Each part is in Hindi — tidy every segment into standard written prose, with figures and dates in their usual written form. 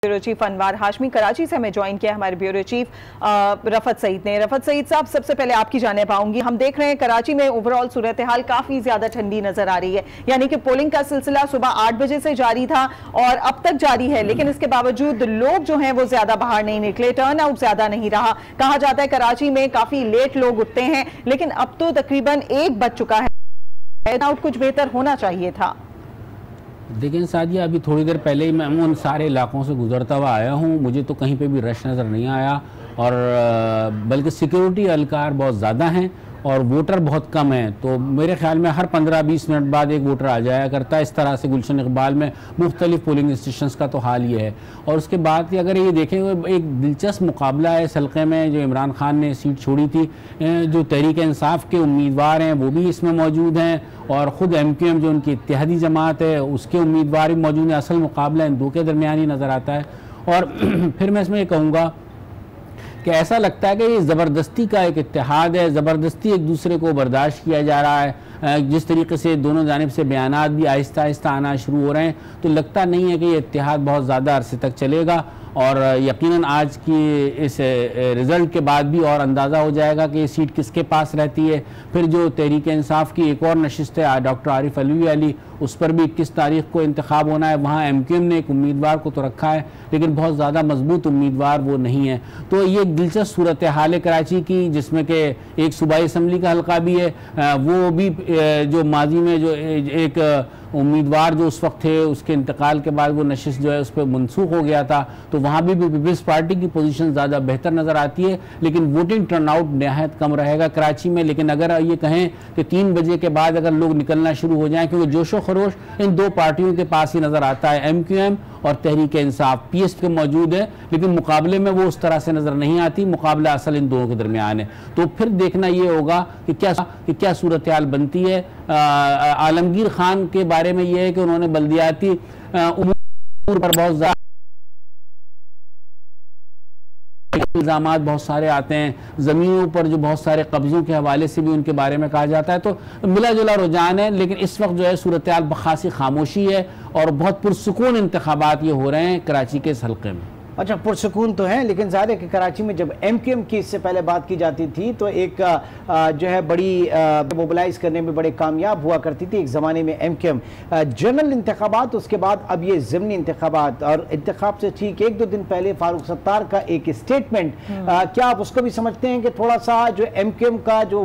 ब्यूरो चीफ अनवार हाशमी कराची से हमें ज्वाइन किया हमारे ब्यूरो चीफ रफत सईद ने। रफत सईद साहब, सबसे पहले आपकी जाने पाऊंगी। हम देख रहे हैं कराची में ओवरऑल सूरत हाल काफी ज्यादा ठंडी नजर आ रही है, यानी कि पोलिंग का सिलसिला सुबह 8 बजे से जारी था और अब तक जारी है, लेकिन इसके बावजूद लोग जो हैं वो ज्यादा बाहर नहीं निकले, टर्न आउट ज्यादा नहीं रहा। कहा जाता है कराची में काफी लेट लोग उठते हैं, लेकिन अब तो तकरीबन 1 बज चुका है, टर्न आउट कुछ बेहतर होना चाहिए था। देखिए सादिया, अभी थोड़ी देर पहले ही मैं उन सारे इलाकों से गुजरता हुआ आया हूँ, मुझे तो कहीं पे भी रश नज़र नहीं आया, और बल्कि सिक्योरिटी एहलकार बहुत ज़्यादा हैं और वोटर बहुत कम हैं। तो मेरे ख्याल में हर 15-20 मिनट बाद एक वोटर आ जाया करता है। इस तरह से गुलशन इकबाल में मुख्तलिफ पोलिंग स्टेशन का तो हाल ये है। और उसके बाद अगर ये देखें, एक दिलचस्प मुकाबला है इस हल्के में। जो इमरान खान ने सीट छोड़ी थी, जो तहरीक इंसाफ के उम्मीदवार हैं वो भी इसमें मौजूद हैं, और ख़ुद MQM जो उनकी इत्तेहादी जमात है उसके उम्मीदवार भी मौजूद हैं। असल मुकाबला इन दो के दरमियान ही नज़र आता है। और फिर मैं इसमें ये कहूँगा कि ऐसा लगता है कि ये ज़बरदस्ती का एक इत्तेहाद है, ज़बरदस्ती एक दूसरे को बर्दाश्त किया जा रहा है। जिस तरीके से दोनों जानिब से बयानात भी आहिस्ता आहिस्ता आना शुरू हो रहे हैं, तो लगता नहीं है कि ये इत्तेहाद बहुत ज़्यादा अरसे तक चलेगा। और यकीनन आज की इस रिज़ल्ट के बाद भी और अंदाज़ा हो जाएगा कि ये सीट किसके पास रहती है। फिर जो तहरीक इंसाफ की एक और नशिस्त है डॉक्टर आरिफ अलवी अली, उस पर भी 21 तारीख को इंतखाब होना है। वहाँ MQM ने एक उम्मीदवार को तो रखा है, लेकिन बहुत ज़्यादा मजबूत उम्मीदवार वो नहीं है। तो ये एक दिलचस्प सूरत हाल है कराची की, जिसमें कि एक सूबाई असम्बली का हल्का भी है, वो भी जो माजी में जो एक उम्मीदवार जो उस वक्त थे उसके इंतकाल के बाद वो नशिस्त जो है उस पर मनसूख हो गया था, तो वहाँ भी पीपल्स पार्टी की पोजीशन ज़्यादा बेहतर नज़र आती है, लेकिन वोटिंग टर्नआउट नहायत कम रहेगा कराची में। लेकिन अगर ये कहें कि 3 बजे के बाद अगर लोग निकलना शुरू हो जाएं, क्योंकि जोशो खरोश इन दो पार्टियों के पास ही नज़र आता है, MQM और तहरीक इंसाफ। PSP मौजूद है, लेकिन मुकाबले में वो उस तरह से नज़र नहीं आती। मुकाबला असल इन दोनों के दरमियान है। तो फिर देखना ये होगा कि क्या सूरत हाल बनती है। आलमगीर खान के बारे में ये है कि उन्होंने बल्दियाती उमूर पर बहुत ज़्यादा इल्ज़ामात बहुत सारे आते हैं, ज़मीनों पर जो बहुत सारे कब्ज़ों के हवाले से भी उनके बारे में कहा जाता है। तो मिला जुला रुझान है, लेकिन इस वक्त जो है सूरत हाल खासी खामोशी है और बहुत पुरसुकून इंतखाबात ये हो रहे हैं कराची के इस हल्के में। अच्छा, पुरसुकून तो है, लेकिन ज़ाहिर है कि कराची में जब MQM की इससे पहले बात की जाती थी तो एक जो है बड़ी मोबिलाइज करने में बड़े कामयाब हुआ करती थी एक ज़माने में MQM। जनरल इंतखाबात, उसके बाद अब ये ज़िमनी इंतखाबात, और इंतखाब से ठीक 1-2 दिन पहले फारूक सत्तार का एक स्टेटमेंट, क्या आप उसको भी समझते हैं कि थोड़ा सा जो MQM का जो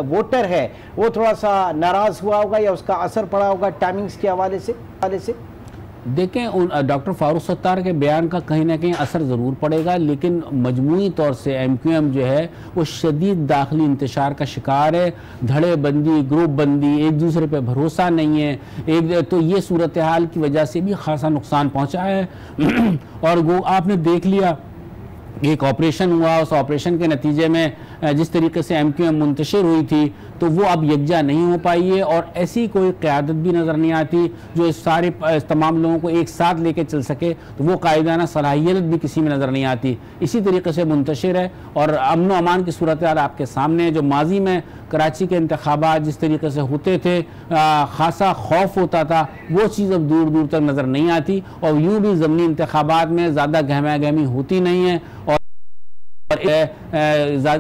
वोटर है वो थोड़ा सा नाराज़ हुआ होगा या उसका असर पड़ा होगा टाइमिंग्स के हवाले से? देखें, डॉक्टर फारूक सत्तार के बयान का कहीं ना कहीं असर ज़रूर पड़ेगा, लेकिन मजमूई तौर से MQM जो है वो शदीद दाखिली इंतशार का शिकार है। धड़े बंदी, ग्रुप बंदी, एक दूसरे पे भरोसा नहीं है, तो ये सूरत हाल की वजह से भी खासा नुकसान पहुँचा है। और वो आपने देख लिया, एक ऑपरेशन हुआ, उस ऑपरेशन के नतीजे में जिस तरीके से MQM मुंतशिर हुई थी तो वो अब यकजा नहीं हो पाई है, और ऐसी कोई क़यादत भी नज़र नहीं आती जो इस तमाम लोगों को एक साथ लेके चल सके। तो वो कायदाना सलाहियत भी किसी में नज़र नहीं आती, इसी तरीके से मुंतशिर है। और अमन व अमान की सूरत हाल आपके सामने है। जो माजी में कराची के इंतखाबात जिस तरीके से होते थे, खासा खौफ होता था, वो चीज़ अब दूर दूर तक नज़र नहीं आती, और यूँ भी ज़मीनी इंतखाबात में ज़्यादा गहमा गहमी होती नहीं है, और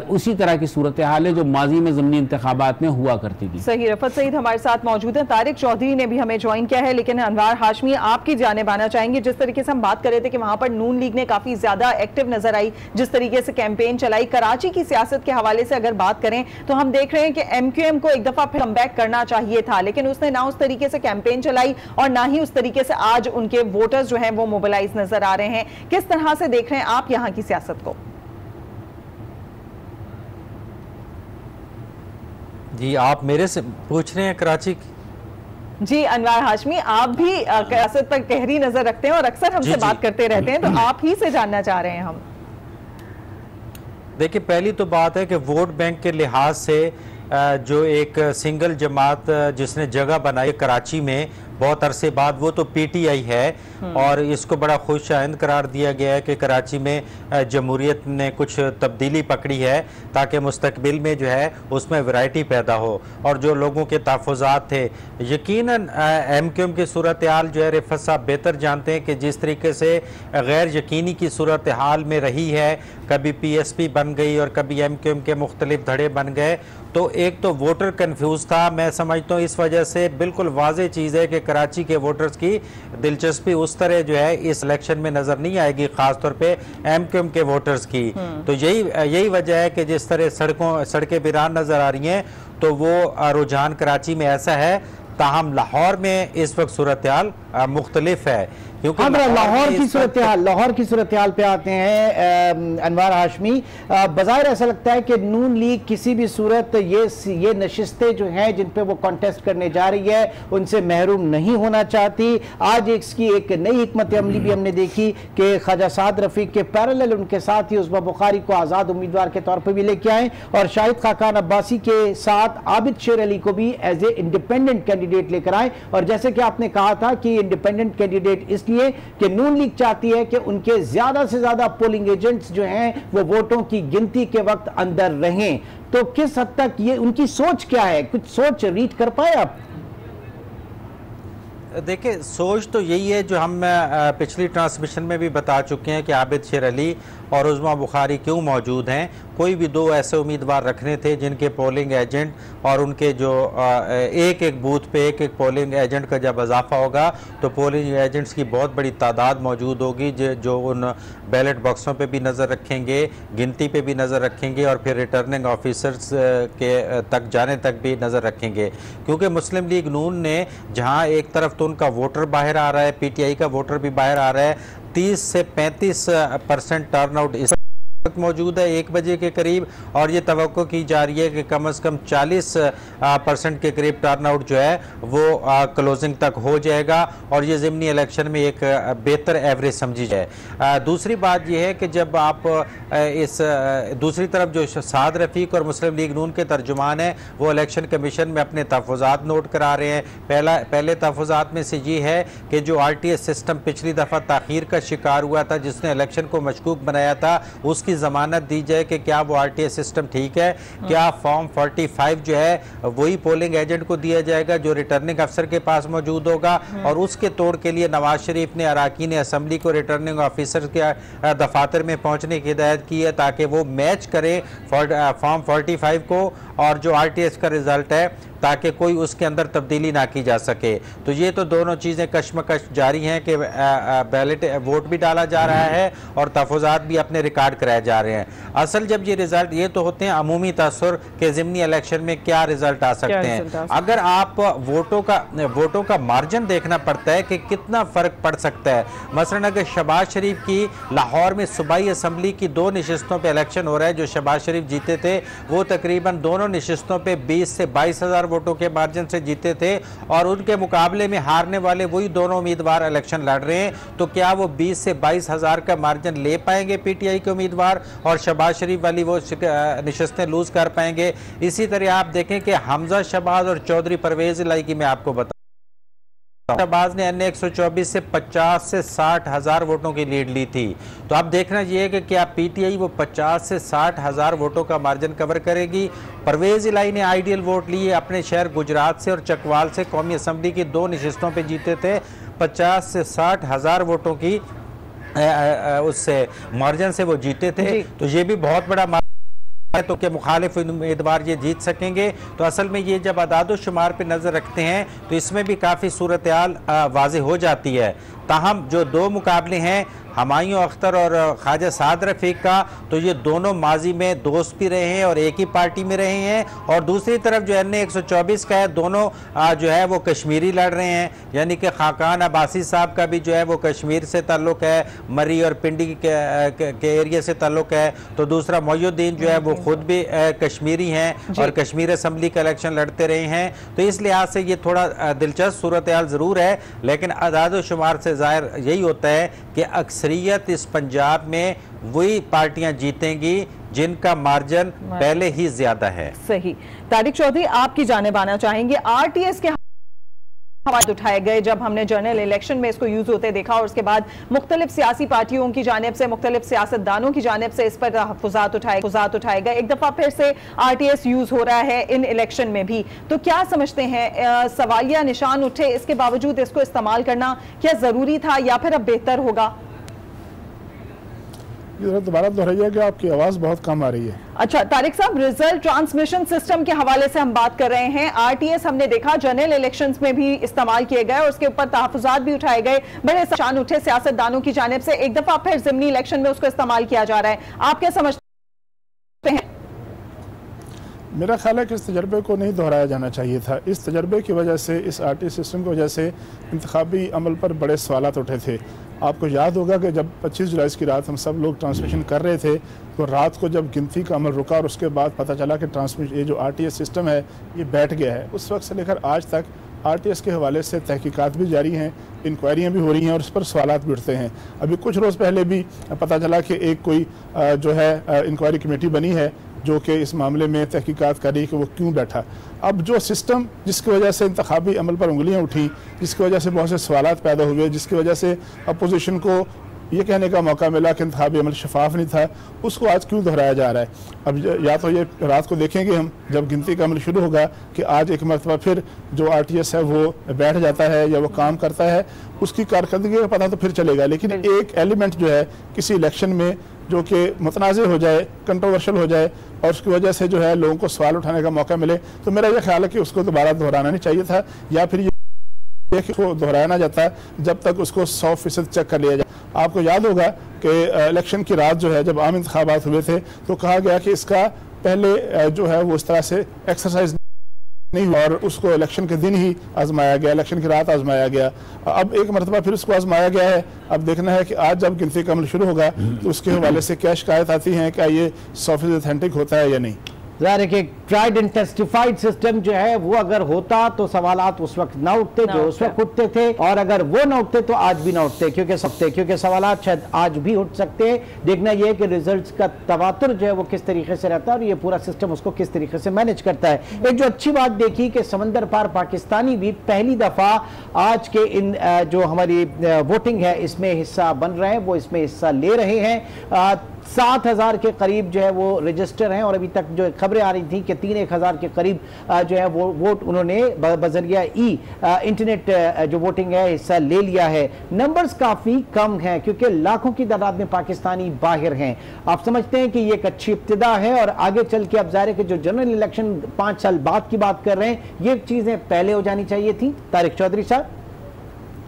उसी तरह की सूरत हाल है जो माजी में ज़मीनी इंतखाबात में हुआ करती थी। सही। रफत सईद हमारे साथ मौजूद हैं, तारिक चौधरी ने भी हमें ज्वाइन किया है, लेकिन अनवार हाशमी आपकी जानिब आना चाहेंगे। जिस तरीके से हम बात कर रहे थे कि वहां पर नून लीग ने काफी ज्यादा एक्टिव नजर आई, जिस तरीके से कैंपेन चलाई, कराची की सियासत के हवाले से अगर बात करें तो हम देख रहे हैं कि MQM को एक दफा फिर कमबैक करना चाहिए था, लेकिन उसने ना उस तरीके से कैंपेन चलाई और ना ही उस तरीके से आज उनके वोटर्स जो है वो मोबिलाइज नजर आ रहे हैं। किस तरह से देख रहे हैं आप यहाँ की सियासत को? जी, आप मेरे से पूछ रहे हैं कराची की? जी अनवार हाशमी, आप भी सियासत पर गहरी नजर रखते हैं और अक्सर हमसे बात करते रहते हैं, तो आप ही से जानना चाह रहे हैं हम। देखिए, पहली तो बात है कि वोट बैंक के लिहाज से जो एक सिंगल जमात जिसने जगह बनाई कराची में, बहुत अरसे बाद, वो तो पीटीआई है और इसको बड़ा खुश आइंद करार दिया गया है कि कराची में जमहूरियत ने कुछ तब्दीली पकड़ी है ताकि मुस्तकबिल में जो है उसमें वैरायटी पैदा हो। और जो लोगों के तहफ़्फ़ुज़ात थे, यकीनन एमक्यूएम की सूरत हाल जो है रिफ़त साहब बेहतर जानते हैं कि जिस तरीके से गैर यकीनी की सूरत हाल में रही है, कभी पीएसपी बन गई और कभी एमक्यूएम के मुख्तलिफ धड़े बन गए, तो एक तो वोटर कन्फ्यूज़ था। मैं समझता हूँ इस वजह से बिल्कुल वाज़ेह चीज़ है कि कराची के वोटर्स की दिलचस्पी उस तरह जो है इस इलेक्शन में नज़र नहीं आएगी, ख़ास तौर पे एमक्यूएम के वोटर्स की। तो यही वजह है कि जिस तरह सड़कें वीरान नज़र आ रही हैं, तो वो रुझान कराची में ऐसा है। ताहम लाहौर में इस वक्त सूरत हाल मुख्तलिफ है, क्योंकि लाहौर की सूरत हाल पे आते हैं। अनवार हाशमी, बज़ाहिर ऐसा लगता है कि नून लीग किसी भी सूरत ये नशिस्तें जो हैं जिन पे वो कॉन्टेस्ट करने जा रही है उनसे महरूम नहीं होना चाहती। आज इसकी एक नई हिकमत अमली भी हमने देखी कि ख्वाजा साद रफीक के पैरेलल उनके साथ ही उस्मा बुखारी को आज़ाद उम्मीदवार के तौर पर भी लेके आए और शाहिद खाकान अब्बासी के साथ आबिद शेर अली को भी एज ए इंडिपेंडेंट कैंडिडेट लेकर आए। और जैसे कि आपने कहा था कि इंडिपेंडेंट कैंडिडेट इसलिए कि नून लीग चाहती है कि उनके ज्यादा से ज्यादा पोलिंग एजेंट्स जो हैं वो वोटों की गिनती के वक्त अंदर रहें। तो किस हद तक ये उनकी सोच क्या है, कुछ सोच रीड कर पाए आप? देखिए, सोच तो यही है जो हम पिछली ट्रांसमिशन में भी बता चुके हैं कि आबिद शेर अली और उस्मा बुखारी क्यों मौजूद हैं। कोई भी दो ऐसे उम्मीदवार रखने थे जिनके पोलिंग एजेंट और उनके जो एक एक बूथ पे एक एक पोलिंग एजेंट का जब इजाफा होगा तो पोलिंग एजेंट्स की बहुत बड़ी तादाद मौजूद होगी जो उन बैलेट बॉक्सों पे भी नज़र रखेंगे, गिनती पे भी नज़र रखेंगे और फिर रिटर्निंग ऑफिसर्स के तक जाने तक भी नज़र रखेंगे। क्योंकि मुस्लिम लीग नून ने जहाँ एक तरफ तो उनका वोटर बाहर आ रहा है, पीटीआई का वोटर भी बाहर आ रहा है, 30 से 35% टर्नआउट इस वक्त मौजूद है 1 बजे के करीब, और ये तवक्को की जा रही है कि कम से कम 40% के करीब टर्नआउट जो है वो क्लोजिंग तक हो जाएगा और ये ज़िमनी इलेक्शन में एक बेहतर एवरेज समझी जाए। दूसरी बात यह है कि जब आप इस दूसरी तरफ जो साद रफ़ीक और मुस्लिम लीग नून के तर्जुमान हैं वो इलेक्शन कमीशन में अपने तहफ़्फ़ुज़ात नोट करा रहे हैं। पहले तहफ़्फ़ुज़ात में से ये है कि जो RTS सिस्टम पिछली दफ़ा ताख़ीर का शिकार हुआ था, जिसने इलेक्शन को मशकूक बनाया था, उसकी ज़मानत दी जाए कि क्या वो RTS सिस्टम ठीक है, क्या फॉर्म 45 जो है वही पोलिंग एजेंट को दिया जाएगा जो रिटर्निंग अफसर के पास मौजूद होगा। और उसके तोड़ के लिए नवाज शरीफ ने अराकीन असम्बली को रिटर्निंग ऑफिसर के दफातर में पहुंचने की हिदायत की है ताकि वो मैच करें फॉर्म 45 को और जो RTS का रिजल्ट है, ताकि कोई उसके अंदर तब्दीली ना की जा सके। तो ये तो दोनों चीज़ें कश्मकश जारी हैं कि बैलेट वोट भी डाला जा रहा है और तहफ़्फ़ुज़ात भी अपने रिकॉर्ड कराए जा रहे हैं। असल जब ये रिज़ल्ट ये तो होते हैं अमूमी तासुर के ज़िमनी इलेक्शन में क्या रिज़ल्ट आ सकते हैं। अगर आप वोटों का मार्जिन देखना पड़ता है कि कितना फ़र्क पड़ सकता है। मसलन अगर शहबाज शरीफ की लाहौर में सूबाई असम्बली की 2 नशिस्तों पर इलेक्शन हो रहा है, जो शहबाज शरीफ जीते थे वो तकरीबन दोनों नशिस्तों पर 20 से 22 हज़ार वोटों के मार्जिन से जीते थे और उनके मुकाबले में हारने वाले वही दोनों उम्मीदवार इलेक्शन लड़ रहे हैं। तो क्या वो 20 से 22 हज़ार का मार्जिन ले पाएंगे पीटीआई के उम्मीदवार और शहबाज शरीफ वाली वो नशिस्तें लूज कर पाएंगे? इसी तरह आप देखें कि हमजा शहबाज और चौधरी परवेज इलाही की मैं आपको बता, शहबाज ने अन्य 124 से 50 से 60 हज़ार वोटों की लीड ली थी। तो अब देखना ये कि क्या पीटीआई वो 50 से 60 हज़ार वोटों का मार्जिन कवर करेगी। परवेज इलाही ने आइडियल वोट लिए अपने शहर गुजरात से और चकवाल से, कौमी असम्बली की 2 नशिस्तों पे जीते थे, 50 से 60 हज़ार वोटों की उससे मार्जिन से वो जीते थे। तो ये भी बहुत बड़ा तो के मुखालिफ उम्मीदवार ये जीत सकेंगे। तो असल में ये जब अदाद शुमार पे नज़र रखते हैं तो इसमें भी काफ़ी सूरत हाल वाज़ेह हो जाती है। ताहम जो 2 मुकाबले हैं हुमायूं अख्तर और ख्वाजा साद रफ़ीक का, तो ये दोनों माजी में दोस्त भी रहे हैं और एक ही पार्टी में रहे हैं। और दूसरी तरफ जो NA 124 का है, दोनों जो है वो कश्मीरी लड़ रहे हैं, यानी कि खाकान अब्बासी साहब का भी जो है वो कश्मीर से ताल्लुक़ है, मरी और पिंडी के एरिया से ताल्लुक़ है। तो दूसरा मोयुद्दीन जो है वो खुद भी कश्मीरी हैं और कश्मीर असम्बली का इलेक्शन लड़ते रहे हैं। तो इस लिहाज से ये थोड़ा दिलचस्प सूरत हाल ज़रूर है, लेकिन अदाद शुमार से ज़ाहिर यही होता है कि अक्सरियत इस पंजाब में वही पार्टियां जीतेंगी जिनका मार्जिन पहले ही ज्यादा है। सही। तारिक चौधरी, आपकी जानिब आना चाहेंगे। RTS के सवाल उठाए गए जब हमने जनरल इलेक्शन में इसको यूज होते देखा और उसके बाद मुख्तलिफ सियासी पार्टियों की जानिब से, मुख्तलिफ सियासतदानों की जानिब से इस पर तहफ़्फ़ुज़ात उठाए गए। एक दफ़ा फिर से RTS यूज हो रहा है इन इलेक्शन में भी, तो क्या समझते हैं सवालिया निशान उठे इसके बावजूद इसको इस्तेमाल करना क्या ज़रूरी था या फिर अब बेहतर होगा? दोबारा दोहराइएगा, आपकी आवाज़ बहुत कम आ रही है। अच्छा तारिक साहब, रिजल्ट ट्रांसमिशन सिस्टम के हवाले से हम बात कर रहे हैं। RTS हमने देखा जनरल इलेक्शंस में भी इस्तेमाल किए गए और उसके ऊपर तहफ़्फ़ुज़ात भी उठाए गए, बड़े निशान उठे सियासतदानों की जानिब से। एक दफा फिर ज़िमनी इलेक्शन में उसको इस्तेमाल किया जा रहा है, आप क्या समझते हैं? मेरा ख्याल है कि इस तजर्बे को नहीं दोहराया जाना चाहिए था। इस तजर्बे की वजह से, इस RTS सिस्टम की वजह से इंतखाबी अमल पर बड़े सवालात उठे थे। आपको याद होगा कि जब 25 जुलाई की रात हम सब लोग ट्रांसमिशन कर रहे थे, तो रात को जब गिनती का अमल रुका और उसके बाद पता चला कि ये जो RTS सिस्टम है ये बैठ गया है, उस वक्त से लेकर आज तक RTS के हवाले से तहकीकात भी जारी हैं, इंक्वायरियाँ भी हो रही हैं और उस पर सवालात भी उठते हैं। अभी कुछ रोज़ पहले भी पता चला कि एक कोई जो है इंक्वायरी कमेटी बनी है जो कि इस मामले में तहकीकात करी कि वो क्यों बैठा। अब जो सिस्टम जिसकी वजह से इंतखाबी अमल पर उंगलियां उठी, जिसकी वजह से बहुत से सवालात पैदा हुए, जिसकी वजह से अपोजिशन को ये कहने का मौका मिला कि इंतखाबी अमल शफाफ नहीं था, उसको आज क्यों दोहराया जा रहा है? अब या तो ये रात को देखेंगे हम जब गिनती का अमल शुरू होगा कि आज एक मरतबा फिर जो RTS है वो बैठ जाता है या वो काम करता है, उसकी कारकर्दगी का पता तो फिर चलेगा। लेकिन एक एलिमेंट जो है किसी इलेक्शन में जो कि मुतनाज़ हो जाए, कंट्रोवर्शियल हो जाए और उसकी वजह से जो है लोगों को सवाल उठाने का मौका मिले, तो मेरा ये ख्याल है कि उसको दोबारा दोहराना नहीं चाहिए था, या फिर ये दोहराया ना जाता जब तक उसको 100% चेक कर लिया जाए। आपको याद होगा कि इलेक्शन की रात जो है जब आम इंतखाबात हुए थे तो कहा गया कि इसका पहले जो है वो इस तरह से एक्सरसाइज नहीं हुआ और उसको इलेक्शन के दिन ही आजमाया गया, इलेक्शन की रात आजमाया गया। अब एक मरतबा फिर उसको आजमाया गया है। अब देखना है कि आज जब गिनती का अमल शुरू होगा तो उसके हवाले से क्या शिकायत आती हैं, क्या ये 100% ऑथेंटिक होता है या नहीं। ज़ाहिर है कि ट्राइड एंड टेस्टिफाइड सिस्टम जो है वो अगर होता तो सवालात उस वक्त ना उठते जो उस वक्त उठते थे, और अगर वो ना उठते तो आज भी ना उठते, क्योंकि सवालात शायद आज भी उठ सकते हैं। देखना यह है कि रिजल्ट्स का तवातुर जो है वो किस तरीके से रहता है और ये पूरा सिस्टम उसको किस तरीके से मैनेज करता है। एक जो अच्छी बात देखी कि समंदर पार पाकिस्तानी भी पहली दफा आज के इन जो हमारी वोटिंग है इसमें हिस्सा बन रहे हैं, वो इसमें हिस्सा ले रहे हैं। 7,000 के करीब जो है वो रजिस्टर हैं और अभी तक जो खबरें आ रही थी कि 3-1,000 के करीब जो है वो वोट उन्होंने बजरिया इंटरनेट जो वोटिंग है हिस्सा ले लिया है। नंबर्स काफ़ी कम हैं क्योंकि लाखों की तादाद में पाकिस्तानी बाहर हैं। आप समझते हैं कि ये एक अच्छी इब्तिदा है और आगे चल के अब ज़ाहिर है कि जो जनरल इलेक्शन 5 साल बाद की बात कर रहे हैं, ये चीज़ें पहले हो जानी चाहिए थी। तारिक चौधरी साहब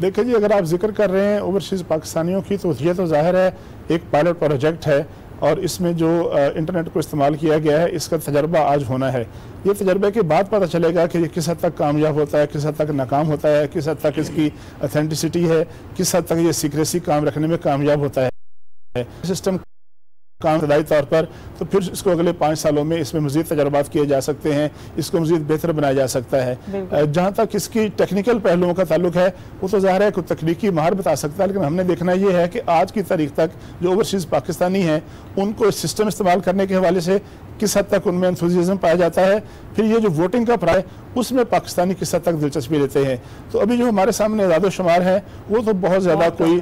देखिए जी, अगर आप जिक्र कर रहे हैं ओवरसीज़ पाकिस्तानियों की, तो ये तो जाहिर है एक पायलट प्रोजेक्ट है और इसमें जो इंटरनेट को इस्तेमाल किया गया है इसका तजर्बा आज होना है। ये तजर्बे के बाद पता चलेगा कि ये किस हद तक कामयाब होता है, किस हद तक नाकाम होता है, किस हद तक इसकी ऑथेंटिसिटी है, किस हद तक ये सीक्रेसी काम रखने में कामयाब होता है सिस्टम काम इब्तदाई तौर पर। तो फिर इसको अगले 5 सालों में इसमें मज़ीद तजर्बात किए जा सकते हैं, इसको मज़ीद बेहतर बनाया जा सकता है। जहाँ तक इसकी टेक्निकल पहलुओं का ताल्लुक है वो तो ज़ाहिर है कोई तकनीकी माहिर बता सकता है, लेकिन हमने देखना ये है कि आज की तारीख तक जो ओवरसीज़ पाकिस्तानी हैं उनको इस सिस्टम इस्तेमाल करने के हवाले से किस हद तक उनमें एंथुसियाज्म पाया जाता है, फिर ये जो वोटिंग का प्राय उसमें पाकिस्तानी किस हद तक दिलचस्पी लेते हैं। तो अभी जो हमारे सामने आज़ाद शुमार है वो तो बहुत ज़्यादा कोई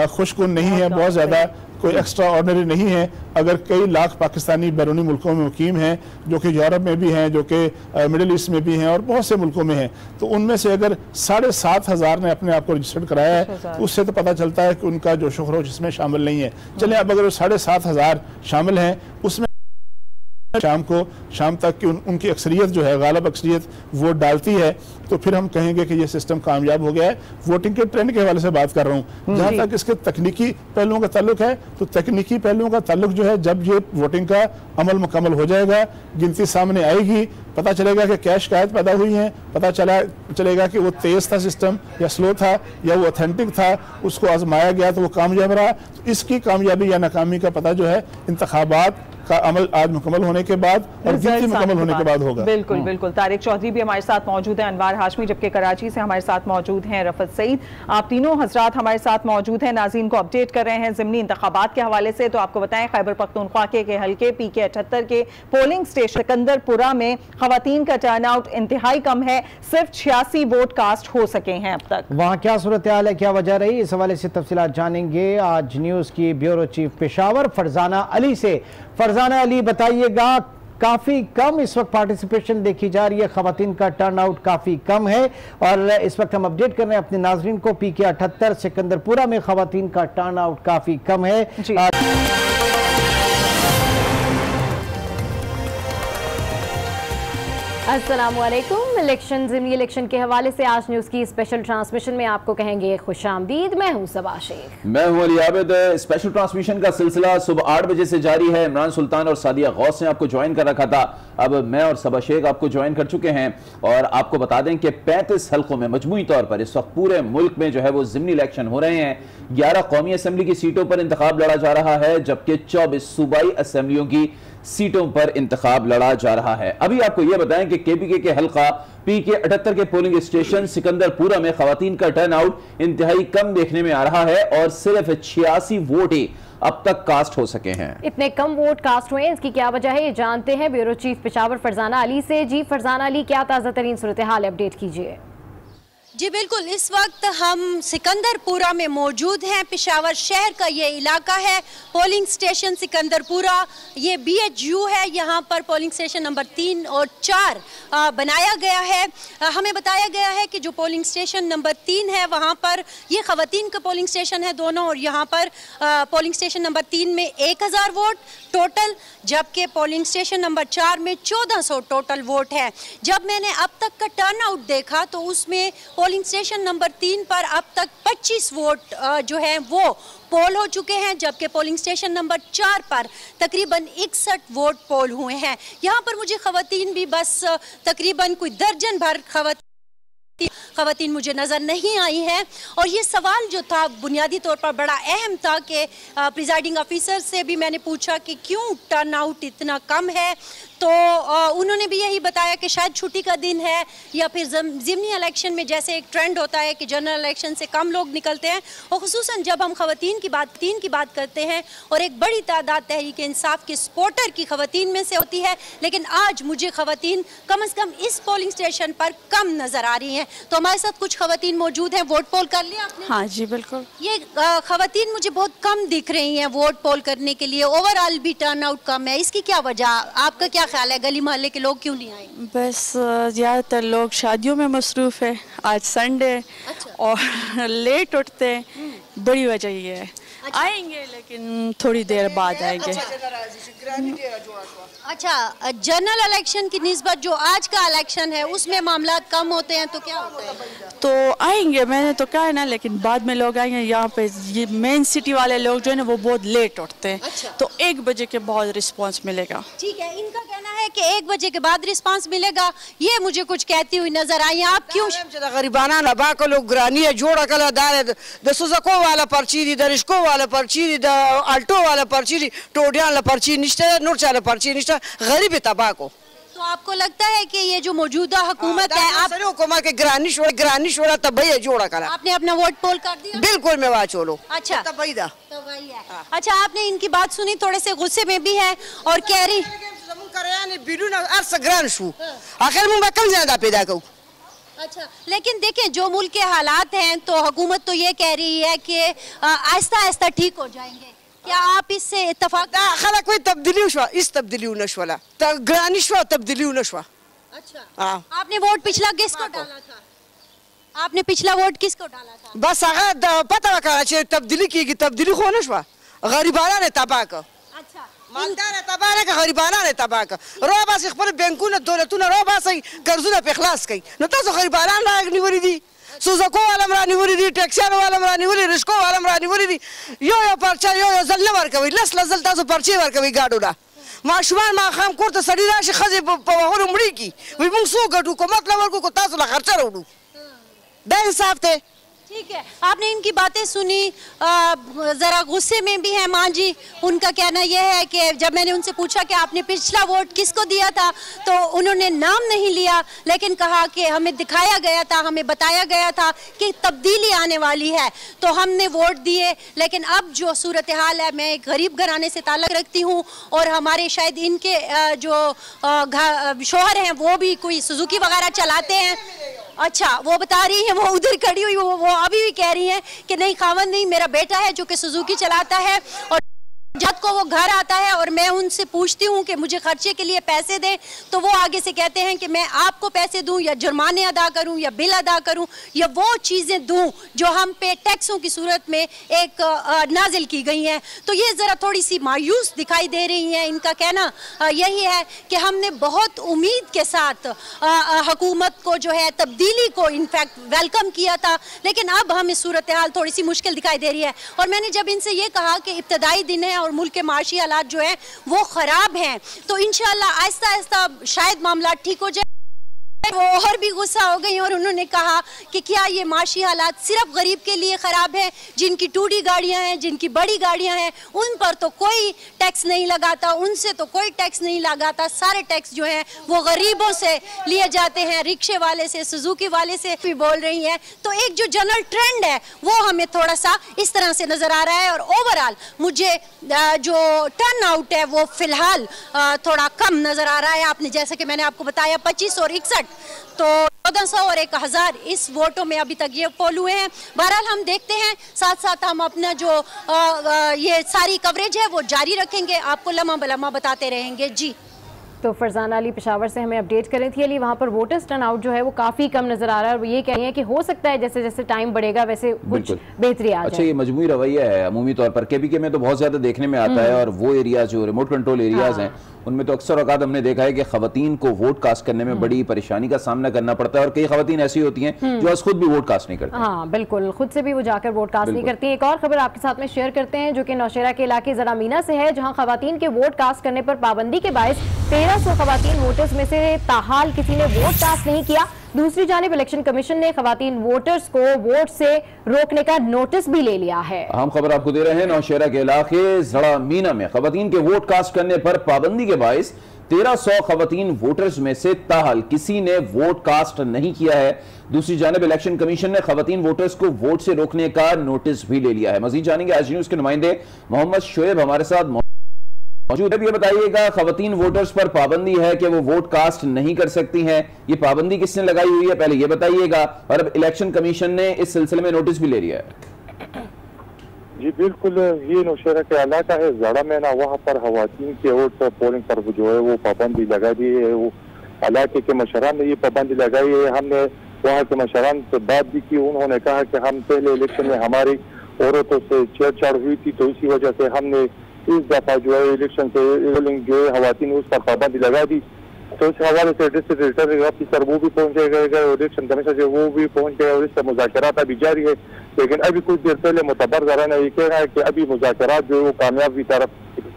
खुशकुन नहीं है, बहुत ज़्यादा कोई एक्स्ट्रा ऑर्डनरी नहीं है। अगर कई लाख पाकिस्तानी बैरूनी मुल्कों में मुकीम हैं, जो कि यूरोप में भी हैं, जो कि मिडिल ईस्ट में भी हैं और बहुत से मुल्कों में हैं, तो उनमें से अगर 7,500 ने अपने आप को रजिस्टर्ड कराया है तो उससे तो पता चलता है कि उनका जो शुक्र जिसमें शामिल नहीं है। चलिए अब अगर 7,500 शामिल हैं उसमें शाम तक की उनकी अक्सरियत जो है, गालिब अक्सरियत वोट डालती है, तो फिर हम कहेंगे कि ये सिस्टम कामयाब हो गया है। वोटिंग के ट्रेंड के हवाले से बात कर रहा हूँ। जहाँ तक इसके तकनीकी पहलुओं का ताल्लुक है, तो तकनीकी पहलुओं का ताल्लुक जो है जब ये वोटिंग का अमल मुकम्मल हो जाएगा, गिनती सामने आएगी, पता चलेगा कि क्या शिकायत पैदा हुई हैं, पता चलेगा कि वो तेज़ था सिस्टम या स्लो था या वो ऑथेंटिक था, उसको आजमाया गया तो वो कामयाब रहा। तो इसकी कामयाबी या नाकामी का पता जो है इंतखाबात का अमल आज मुकम्मल होने के बाद और गिनती मुकम्मल होने के बाद होगा। बिल्कुल बिल्कुल। तारिक चौधरी भी हमारे साथ मौजूद हैं, अनवार हाशमी जबकि कराची से हमारे साथ मौजूद हैं रफत सईद। आप तीनों हजरात हमारे साथ मौजूद हैं, नाज़रीन को अपडेट कर रहे हैं ज़िमनी इंतखाबात के हवाले से। तो आपको बताएं खैबर पख्तूनख्वा के हल्के PK 78 के पोलिंग स्टेशन सिकंदरपुरा में खवातीन का टर्नआउट इंतहाई कम है, सिर्फ 86 वोट कास्ट हो सके हैं अब तक। वहाँ क्या सूरत हाल है, क्या वजह रही, इस हवाले से तफसीलात जानेंगे आज न्यूज़ की ब्यूरो चीफ पेशावर फरजाना अली से। फरजाना अली, बताइएगा, काफ़ी कम इस वक्त पार्टिसिपेशन देखी जा रही है, खवातीन का टर्नआउट काफ़ी कम है और इस वक्त हम अपडेट कर रहे हैं अपने नाजरीन को PK 78 सिकंदरपुरा में खवातीन का टर्नआउट काफ़ी कम है। अस्सलामुअलैकुम। इलेक्शन ज़िमनी इलेक्शन के हवाले से आज न्यूज़ की स्पेशल ट्रांसमिशन में आपको कहेंगे खुशामदीद। मैं हूं सबा शेख। मैं हूं अली आबिद। स्पेशल ट्रांसमिशन का सिलसिला सुबह 8 बजे से जारी है। इमरान सुल्तान और सादिया गौस ने आपको ज्वाइन कर रखा था, अब मैं और सबा शेख आपको ज्वाइन कर चुके हैं और आपको बता दें कि 35 हल्कों में मजमूई तौर पर इस वक्त पूरे मुल्क में जो है वो ज़िमनी इलेक्शन हो रहे हैं। 11 कौमी असम्बली की सीटों पर इंतखाब लड़ा जा रहा है जबकि 24 सूबाई असम्बलियों की सीटों पर इंतखाब लड़ा जा रहा है। अभी आपको यह बताएं कि KPK के हल्का PK 78 के पोलिंग स्टेशन सिकंदरपुरा में खवातीन का टर्नआउट इंतहाई कम देखने में आ रहा है और सिर्फ 86 वोट ही अब तक कास्ट हो सके हैं। इतने कम वोट कास्ट हुए, इसकी क्या वजह है ये जानते हैं ब्यूरो चीफ पेशावर फरजाना अली से। जी फरजाना अली, क्या ताज़ा तरीन सूरत हाल अपडेट कीजिए। जी बिल्कुल, इस वक्त हम सिकंदरपुरा में मौजूद हैं। पेशावर शहर का ये इलाका है, पोलिंग स्टेशन सिकंदरपुरा, ये BHU है। यहाँ पर पोलिंग स्टेशन नंबर 3 और 4 बनाया गया है। हमें बताया गया है कि जो पोलिंग स्टेशन नंबर 3 है वहाँ पर ये ख़वातीन का पोलिंग स्टेशन है दोनों, और यहाँ पर पोलिंग स्टेशन नंबर 3 में 1000 वोट टोटल, जबकि पोलिंग स्टेशन नंबर 4 में 1400 टोटल वोट है। जब मैंने अब तक का टर्नआउट देखा तो उसमें पोलिंग स्टेशन नंबर 3 पर अब तक 25 वोट जो है वो पोल हो चुके हैं, जबकि पोलिंग स्टेशन नंबर 4 पर तकरीबन 61 वोट पोल हुए हैं। यहाँ पर मुझे खवातीन भी बस तकरीबन कोई दर्जन भर खवातीन मुझे नज़र नहीं आई है। और ये सवाल जो था बुनियादी तौर पर बड़ा अहम था कि प्रिजाइडिंग ऑफिसर से भी मैंने पूछा कि क्यों टर्नआउट इतना कम है, तो उन्होंने भी यही बताया कि शायद छुट्टी का दिन है या फिर ज़िमनी इलेक्शन में जैसे एक ट्रेंड होता है कि जनरल इलेक्शन से कम लोग निकलते हैं, और ख़ुसूसन जब हम खवातीन की बात करते हैं और एक बड़ी तादाद तहरीक इंसाफ के सपोर्टर की खवातीन में से होती है, लेकिन आज मुझे खवातीन कम से कम इस पोलिंग स्टेशन पर कम नज़र आ रही हैं। तो हमारे साथ कुछ खवातीन मौजूद हैं। वोट पोल कर लिया आपने? हाँ जी बिल्कुल। ये खवातीन मुझे बहुत कम दिख रही हैं वोट पोल करने के लिए, ओवरऑल भी टर्नआउट कम है, इसकी क्या वजह, आपका क्या ख्याल है? गली मोहल्ले के लोग क्यों नहीं आए? बस ज़्यादातर लोग शादियों में मसरूफ़ है, आज संडे और लेट उठते हैं, बड़ी वजह ये है। आएंगे लेकिन थोड़ी देर बाद आएंगे। अच्छा, जनरल इलेक्शन की निस्बत जो आज का इलेक्शन है उसमें मामला कम होते हैं तो क्या होता है? तो आएंगे, मैंने तो कहा है ना, लेकिन बाद में लोग आएंगे। यहाँ पे ये मेन सिटी वाले लोग जो है ना वो बहुत लेट उठते हैं। अच्छा। तो 1 बजे के बाद रिस्पांस मिलेगा। ठीक है, इनका कहना है कि 1 बजे के बाद रिस्पांस मिलेगा, ये मुझे कुछ कहती हुई नजर आई। आप क्यों? गरीबाना नबा को लोग ग्रानी है जोड़ा कला दार द सुज़को वाला पर्ची दी, द रिस्को वाला पर्ची दी, द अल्टो वाला पर्ची दी, टोडियां वाला पर्ची निश्चय, नोट वाला पर्ची निश्चय, गरीब तबाह को। तो आपको लगता है कि ये जो मौजूदा हुकूमत है, आप हुकूमत के ग्रानी शोड़ा तब भैया जोड़ा करा, आपने अपना वोट पोल कर दिया? बिल्कुल मैं वहाँ छोड़ो। अच्छा, तब वही दा। तो वही है। अच्छा, आपने इनकी बात सुनी, थोड़े से गुस्से में भी है और कह रही आखिर मुंह कम ज्यादा पैदा करूँ। अच्छा, लेकिन देखें जो मुल्क के हालात हैं तो हुकूमत तो ये कह रही है कि आहिस्ता आहिस्ता ठीक हो जाएंगे, क्या आप इससे इत्तेफाक? खला कोई तब्दीली हुआ, इस तब्दीली नशवाला ग्रानिशवा तब्दीली नशवा। अच्छा, आपने वोट पिछला किसको डाला था? आपने पिछला वोट किसको डाला था? बस आगे पता लगा तब्दीली की, तब्दीली हो नशवा, गरीबाना ने तबाह का। अच्छा, मालदार तबाह ने, गरीबाना ने तबाह का। रोबा से खबर बैंकुन दौलतुन रोबा से कर्जुना पे खलास कई न तो गरीबाना लायक निवरी दी, सुज़को वाला मरानी वरी दी, टैक्सियान वाला मरानी वरी, रिस्को वाला मरानी वरी दी, यो पर्चा यो जल्ले वर कभी लस लजलता सो पर्ची वर कभी गाडोला माशुमान मा खाम कोर्ट सड़ी राशि खजे पवाहर उमड़ी की वी मुंग सो गटू को मतलब को तासो ला खर्चा रोडू दा इंसाफ थे। ठीक है, आपने इनकी बातें सुनी, जरा गुस्से में भी है मां जी। उनका कहना यह है कि जब मैंने उनसे पूछा कि आपने पिछला वोट किसको दिया था, तो उन्होंने नाम नहीं लिया, लेकिन कहा कि हमें दिखाया गया था, हमें बताया गया था कि तब्दीली आने वाली है, तो हमने वोट दिए। लेकिन अब जो सूरत हाल है, मैं एक गरीब घराने से ताल्लुक़ रखती हूँ और हमारे शायद इनके जो शोहर हैं वो भी कोई सुजुकी वगैरह चलाते हैं। अच्छा, वो बता रही है, वो उधर खड़ी हुई, वो अभी भी कह रही है कि नहीं खावन नहीं, मेरा बेटा है जो कि सुजुकी चलाता है, और जब को वो घर आता है और मैं उनसे पूछती हूँ कि मुझे खर्चे के लिए पैसे दें, तो वो आगे से कहते हैं कि मैं आपको पैसे दूं या जुर्माने अदा करूं या बिल अदा करूं या वो चीज़ें दूं जो हम पे टैक्सों की सूरत में एक नाजिल की गई हैं। तो ये ज़रा थोड़ी सी मायूस दिखाई दे रही हैं। इनका कहना यही है कि हमने बहुत उम्मीद के साथ हुकूमत को जो है तब्दीली को इनफैक्ट वेलकम किया था, लेकिन अब हमें सूरत हाल थोड़ी सी मुश्किल दिखाई दे रही है। और मैंने जब इनसे ये कहा कि इब्तदाई दिन है और मुल्क के माशी हालात जो है वो खराब हैं, तो इंशाल्लाह आहिस्ता आहिस्ता शायद मामला ठीक हो जाए। वो और भी गुस्सा हो गई और उन्होंने कहा कि क्या ये माशी हालात सिर्फ गरीब के लिए ख़राब है? जिनकी टूटी गाड़ियां हैं, जिनकी बड़ी गाड़ियां हैं, उन पर तो कोई टैक्स नहीं लगाता, उनसे तो कोई टैक्स नहीं लगाता, सारे टैक्स जो हैं वो गरीबों से लिए जाते हैं, रिक्शे वाले से, सुजुकी वाले से भी बोल रही हैं। तो एक जो जनरल ट्रेंड है वो हमें थोड़ा सा इस तरह से नज़र आ रहा है। और ओवरऑल मुझे जो टर्न आउट है वो फ़िलहाल थोड़ा कम नज़र आ रहा है। आपने जैसे कि मैंने आपको बताया 25 और 61, तो 1400 और 1000 इस वोटों में अभी तक ये पोल हुए हैं। बहरहाल हम देखते हैं, साथ साथ हम अपना जो ये सारी कवरेज है वो जारी रखेंगे, आपको लम्हा बलम्हा बताते रहेंगे। जी, तो फरजाना अली पेशावर से हमें अपडेट कर रही थी। अली, वहाँ पर वोटर्स टर्नआउट जो है वो काफ़ी कम नज़र आ रहा है और ये कह रही है कि हो सकता है जैसे जैसे टाइम बढ़ेगा वैसे कुछ बेहतरी आ जाए। अच्छा, ये मजमूई रवैया है अमूमी तौर पर। केबीके में तो बहुत ज़्यादा देखने में आता है, और वो एरिया जो रिमोट कंट्रोल एरियाज हैं उनमें तो अक्सर औकात हमने देखा है कि खवातीन को वोट कास्ट करने में बड़ी परेशानी का सामना करना पड़ता है, और कई खवातीन ऐसी होती हैं जो खुद भी वोट कास्ट नहीं करती। हाँ बिल्कुल, खुद से भी वो जाकर वोट कास्ट नहीं करती। एक और खबर आपके साथ में शेयर करते हैं जो कि नौशेरा के इलाके ज़रामीना से है, जहाँ खवातीन के वोट कास्ट करने पर पाबंदी के बायस 1300 खवातीन वोटर्स में से ताहाल किसी ने वोट कास्ट नहीं किया। दूसरी जानिब इलेक्शन कमीशन ने खवातीन वोटर्स को वोट से रोकने का नोटिस भी ले लिया है। हम खबर आपको दे रहे हैं, नौशेरा के इलाके ज़रामीना में खवातीन के वोट कास्ट करने पर पाबंदी के बायस 1300 खवातीन वोटर्स में से ताहाल किसी ने वोट कास्ट नहीं किया है। दूसरी जानिब इलेक्शन कमीशन ने खवातीन वोटर्स को वोट से रोकने का नोटिस भी ले लिया है। मजीद जानेंगे आज न्यूज के नुमाइंदे मोहम्मद शोएब हमारे साथ मौजूद है। ये बताइएगा, खवातीन वोटर्स पर पाबंदी है कि वो वोट कास्ट नहीं कर सकती हैं, ये पाबंदी किसने लगाई हुई है पहले ये बताइएगा, और अब इलेक्शन कमीशन ने इस सिलसिले में नोटिस भी ले लिया है। जी बिल्कुल, ये नौशेरा का इलाका है ज़रामीना, वहाँ पर खवातीन के वोट पर पोलिंग पर जो है वो पाबंदी लगा दी है। वो इलाके के मशरान ने ये पाबंदी लगाई है। हमने वहाँ के मशरान से बात भी की, उन्होंने कहा कि हम पहले इलेक्शन में हमारी औरतों से छेड़छाड़ हुई थी, तो इसी वजह से हमने इस दफा जो है इलेक्शन से पोलिंग जो है खवातीन उस पर पाबंदी लगा दी। तो इस हवाले से डिस्ट्रिक्ट रिटर्निंग ऑफिसर वो भी पहुंचे गए, इलेक्शन कमीशन जो वो भी पहुंच गए, और इससे मुज़ाकरात अभी जारी है। लेकिन अभी कुछ देर पहले मुतबर ज़राना ये कह रहा है कि अभी मुज़ाकरात जो है वो कामयाबी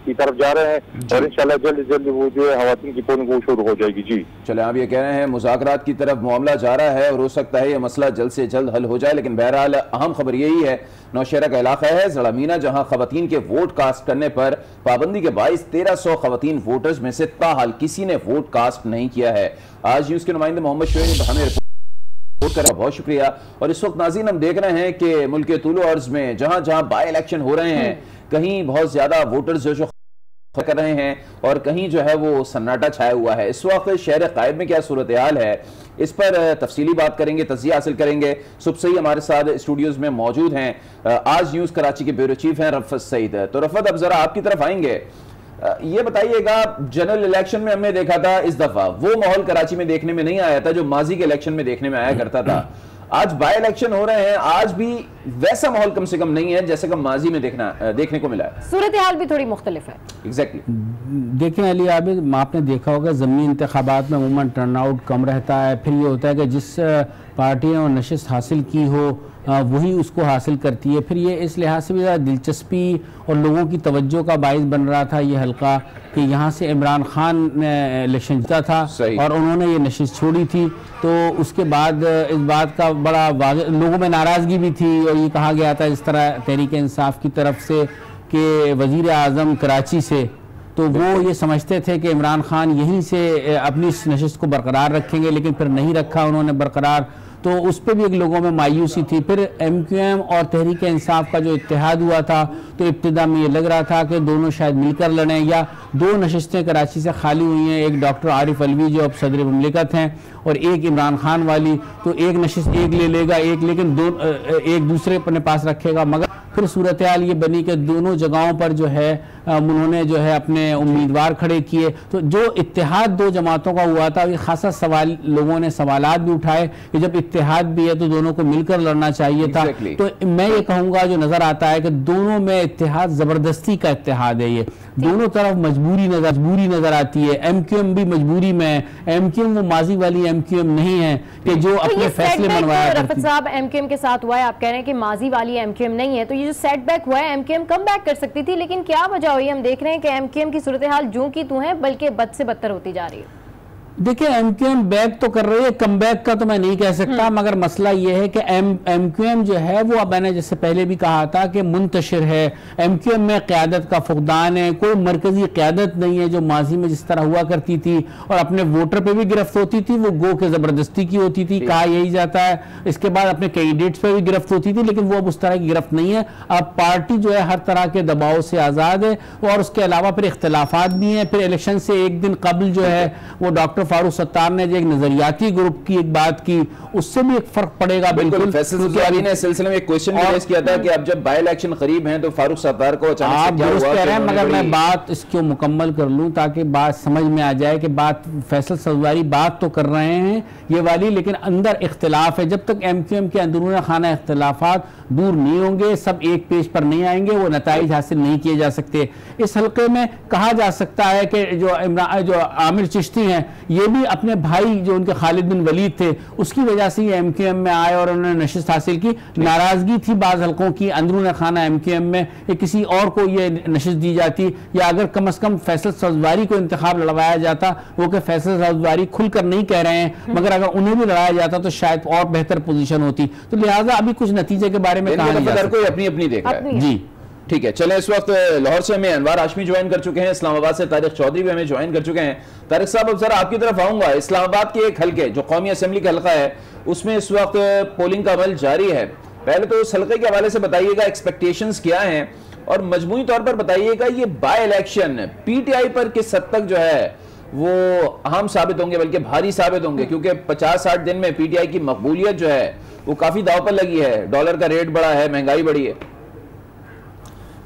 की तरफ जा रहे हैं, और इंशाल्लाह जल्दी जल्दी वो जो है खवातीन की पोलिंग वो शुरू हो जाएगी। जी चले, आप ये कह रहे हैं मुज़ाकरात की तरफ मामला जा रहा है और हो सकता है ये मसला जल्द से जल्द हल हो जाए। लेकिन बहरहाल अहम खबर यही है, नौशेरा का इलाका है ज़रामीना, जहां खवातीन के वोट कास्ट करने पर पाबंदी के बायस 1300 खवातीन वोटर्स में से ताहाल किसी ने वोट कास्ट नहीं किया है। आज न्यूज के नुमाइंदे मोहम्मद शोएब हमें रिपोर्ट कर, बहुत शुक्रिया। और इस वक्त नाज़रीन हम देख रहे हैं कि मुल्क के तूलो अर्ज में जहां जहां बाई इलेक्शन हो रहे हैं, कहीं बहुत ज्यादा वोटर्स जो कर रहे हैं और कहीं जो है वो सन्नाटा छाया हुआ है। इस वक्त शहर कायद में क्या सूरत हाल है, इस पर तफसीली बात करेंगे, तजिया हासिल करेंगे। सुबह से ही हमारे साथ स्टूडियोज में मौजूद हैं आज न्यूज़ कराची के ब्यूरो चीफ हैं रफत सईद। तो रफत, अब जरा आपकी तरफ आएंगे, ये बताइएगा, जनरल इलेक्शन में हमने देखा था इस दफा वो माहौल कराची में देखने में नहीं आया था जो माजी के इलेक्शन में देखने में आया करता था। आज बाय इलेक्शन हो रहे हैं, आज भी वैसा माहौल कम से कम नहीं है जैसे कि माजी में देखने को मिला है। सूरत हाल भी थोड़ी मुख्तलिफ है। एग्जैक्टली देखें अली आबिद, आपने देखा होगा ज़मीनी इंतखाबात में अमूमन टर्नआउट कम रहता है। फिर ये होता है कि जिस पार्टी ने नशिस्त हासिल की हो वही उसको हासिल करती है। फिर ये इस लिहाज से भी ज़्यादा दिलचस्पी और लोगों की तवज्जो का बाइस बन रहा था ये हल्का। कि यहाँ से इमरान खान ने इलेक्शन जीता था और उन्होंने ये नशिस्त छोड़ी थी। तो उसके बाद इस बात का बड़ा लोगों में नाराज़गी भी थी और ये कहा गया था इस तरह तहरीक इंसाफ की तरफ से कि वज़ीर आज़म कराची से, तो वो ये समझते थे कि इमरान खान यहीं से अपनी इस नशिस्त को बरकरार रखेंगे, लेकिन फिर नहीं रखा उन्होंने बरकरार। तो उस पर भी एक लोगों में मायूसी थी। फिर MQM और तहरीक इंसाफ का जो इत्तेहाद हुआ था तो इब्तिदा में ये लग रहा था कि दोनों शायद मिलकर लड़ें, या दो नशिस्तें कराची से खाली हुई हैं, एक डॉक्टर आरिफ अलवी जो अब सदर मुमलिकत हैं और एक इमरान खान वाली, तो एक नशिस्त एक ले लेगा एक, लेकिन एक दूसरे अपने पास रखेगा। मगर फिर सूरत हाल ये बनी कि दोनों जगहों पर जो है उन्होंने जो है अपने उम्मीदवार खड़े किए। तो जो इत्तेहाद दो जमातों का हुआ था ये खासा सवाल, लोगों ने सवालात भी उठाए कि जब इत्तेहाद भी है तो दोनों को मिलकर लड़ना चाहिए था। तो मैं ये कहूँगा जो नज़र आता है कि दोनों में इत्तेहाद ज़बरदस्ती का इत्तेहाद है, ये दोनों तरफ मजबूरी नज़र आती है। MQM भी मजबूरी में है, MQM वो माजी वाली MQM नहीं है कि जो अपने फैसले मनवाया करती। रफत साहब MQM के साथ हुआ है, आप कह रहे हैं कि माजी वाली MQM नहीं है, तो ये जो सेटबैक हुआ है MQM कम बैक कर सकती थी, लेकिन क्या वजह हुई? हम देख रहे हैं कि MQM की सूरत हाल जो की तू है बल्कि बद से बदतर होती जा रही है। देखिए MQM बैक तो कर रही है, कम बैक का तो मैं नहीं कह सकता, मगर मसला ये है कि MQM जो है वो, अब मैंने जैसे पहले भी कहा था कि मुंतशिर है। MQM में क़यादत का फुकदान है, कोई मरकजी क़यादत नहीं है जो माजी में जिस तरह हुआ करती थी और अपने वोटर पे भी गिरफ्त होती थी, वो गो के ज़बरदस्ती की होती थी, कहा यही जाता है। इसके बाद अपने कैंडिडेट्स पे भी गिरफ्त होती थी, लेकिन वो अब उस तरह की गिरफ्त नहीं है। अब पार्टी जो है हर तरह के दबाव से आज़ाद है और उसके अलावा फिर इख्तलाफात भी हैं। फिर इलेक्शन से एक दिन कबल जो है वो डॉक्टर फारूक सत्तार ने जो एक नजरियाती ग्रुप की एक बात की, उससे भी एक फर्क पड़ेगा। बिल्कुल फैसल ज़ुआरी ने सिलसिले में एक क्वेश्चन रेज किया था कि अब जब बाय इलेक्शन करीब हैं तो फारूक सत्तार को अचानक आप दुरुस्त कह रहे हैं, मगर मैं बात इसको मुकम्मल कर लूं ताकि बात समझ में आ जाए कि बात फैसल ज़ुआरी बात तो कर रहे हैं ये वाली, लेकिन अंदर इख्तिलाफ है। जब तक MQM के अंदरून खाना इख्तिलाफात दूर नहीं होंगे, सब एक पेज पर नहीं आएंगे, वो नताइज हासिल नहीं किए जा सकते। इस हल्के में कहा जा सकता है कि जो आमिर चिश्ती हैं ये भी अपने भाई जो उनके खालिद बिन वलीद थे उसकी वजह से ये MQM में आए और उन्होंने नशिस्त हासिल की। नाराजगी थी बाज़ हल्कों की अंदरून खाना MQM में, या किसी और को ये नशिस्त दी जाती, या अगर कम अज़ कम फैसल ज़ुआरी को इंतखाब लड़वाया जाता, वो कि फैसल ज़ुआरी खुलकर नहीं कह रहे हैं, मगर अगर उन्हें भी लड़ाया जाता तो शायद और बेहतर पोजीशन होती। तो लिहाजा अभी कुछ नतीजे के बारे में कोई अपनी अपनी देख रहा है। जी ठीक है, चले इस वक्त लाहौर से हमें अनवार हाशमी ज्वाइन कर चुके हैं, इस्लामाबाद से तारिक चौधरी भी हमें ज्वाइन कर चुके हैं। तारिक साहब, अब जरा आपकी तरफ आऊंगा। इस्लामाबाद के एक हल्के जो कौमी असेंबली का हल्का है उसमें इस वक्त पोलिंग का अमल जारी है। पहले तो उस हल्के के हवाले से बताइएगा एक्सपेक्टेशंस क्या हैं और मजमूई तौर पर बताइएगा ये बाय इलेक्शन PTI पर किस हद तक जो है वो अहम साबित होंगे, बल्कि भारी साबित होंगे, क्योंकि 50-60 दिन में PTI की मकबूलियत जो है वो काफी दाव पर लगी है। डॉलर का रेट बढ़ा है, महंगाई बढ़ी है।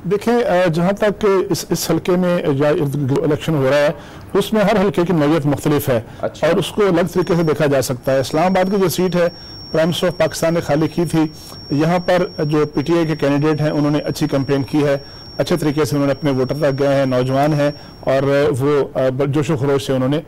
देखें, जहाँ तक इस हल्के में जो इलेक्शन हो रहा है उसमें हर हल्के की नौयत मुख्तलिफ है। अच्छा। और उसको अलग तरीके से देखा जा सकता है। इस्लामाबाद की जो सीट है प्राइम मिनिस्टर ऑफ पाकिस्तान ने खाली की थी, यहाँ पर जो PTI के कैंडिडेट हैं उन्होंने अच्छी कैंपेन की है, अच्छे तरीके से उन्होंने अपने वोटर तक गए हैं, नौजवान हैं और वो जोशो खरोश से उन्होंने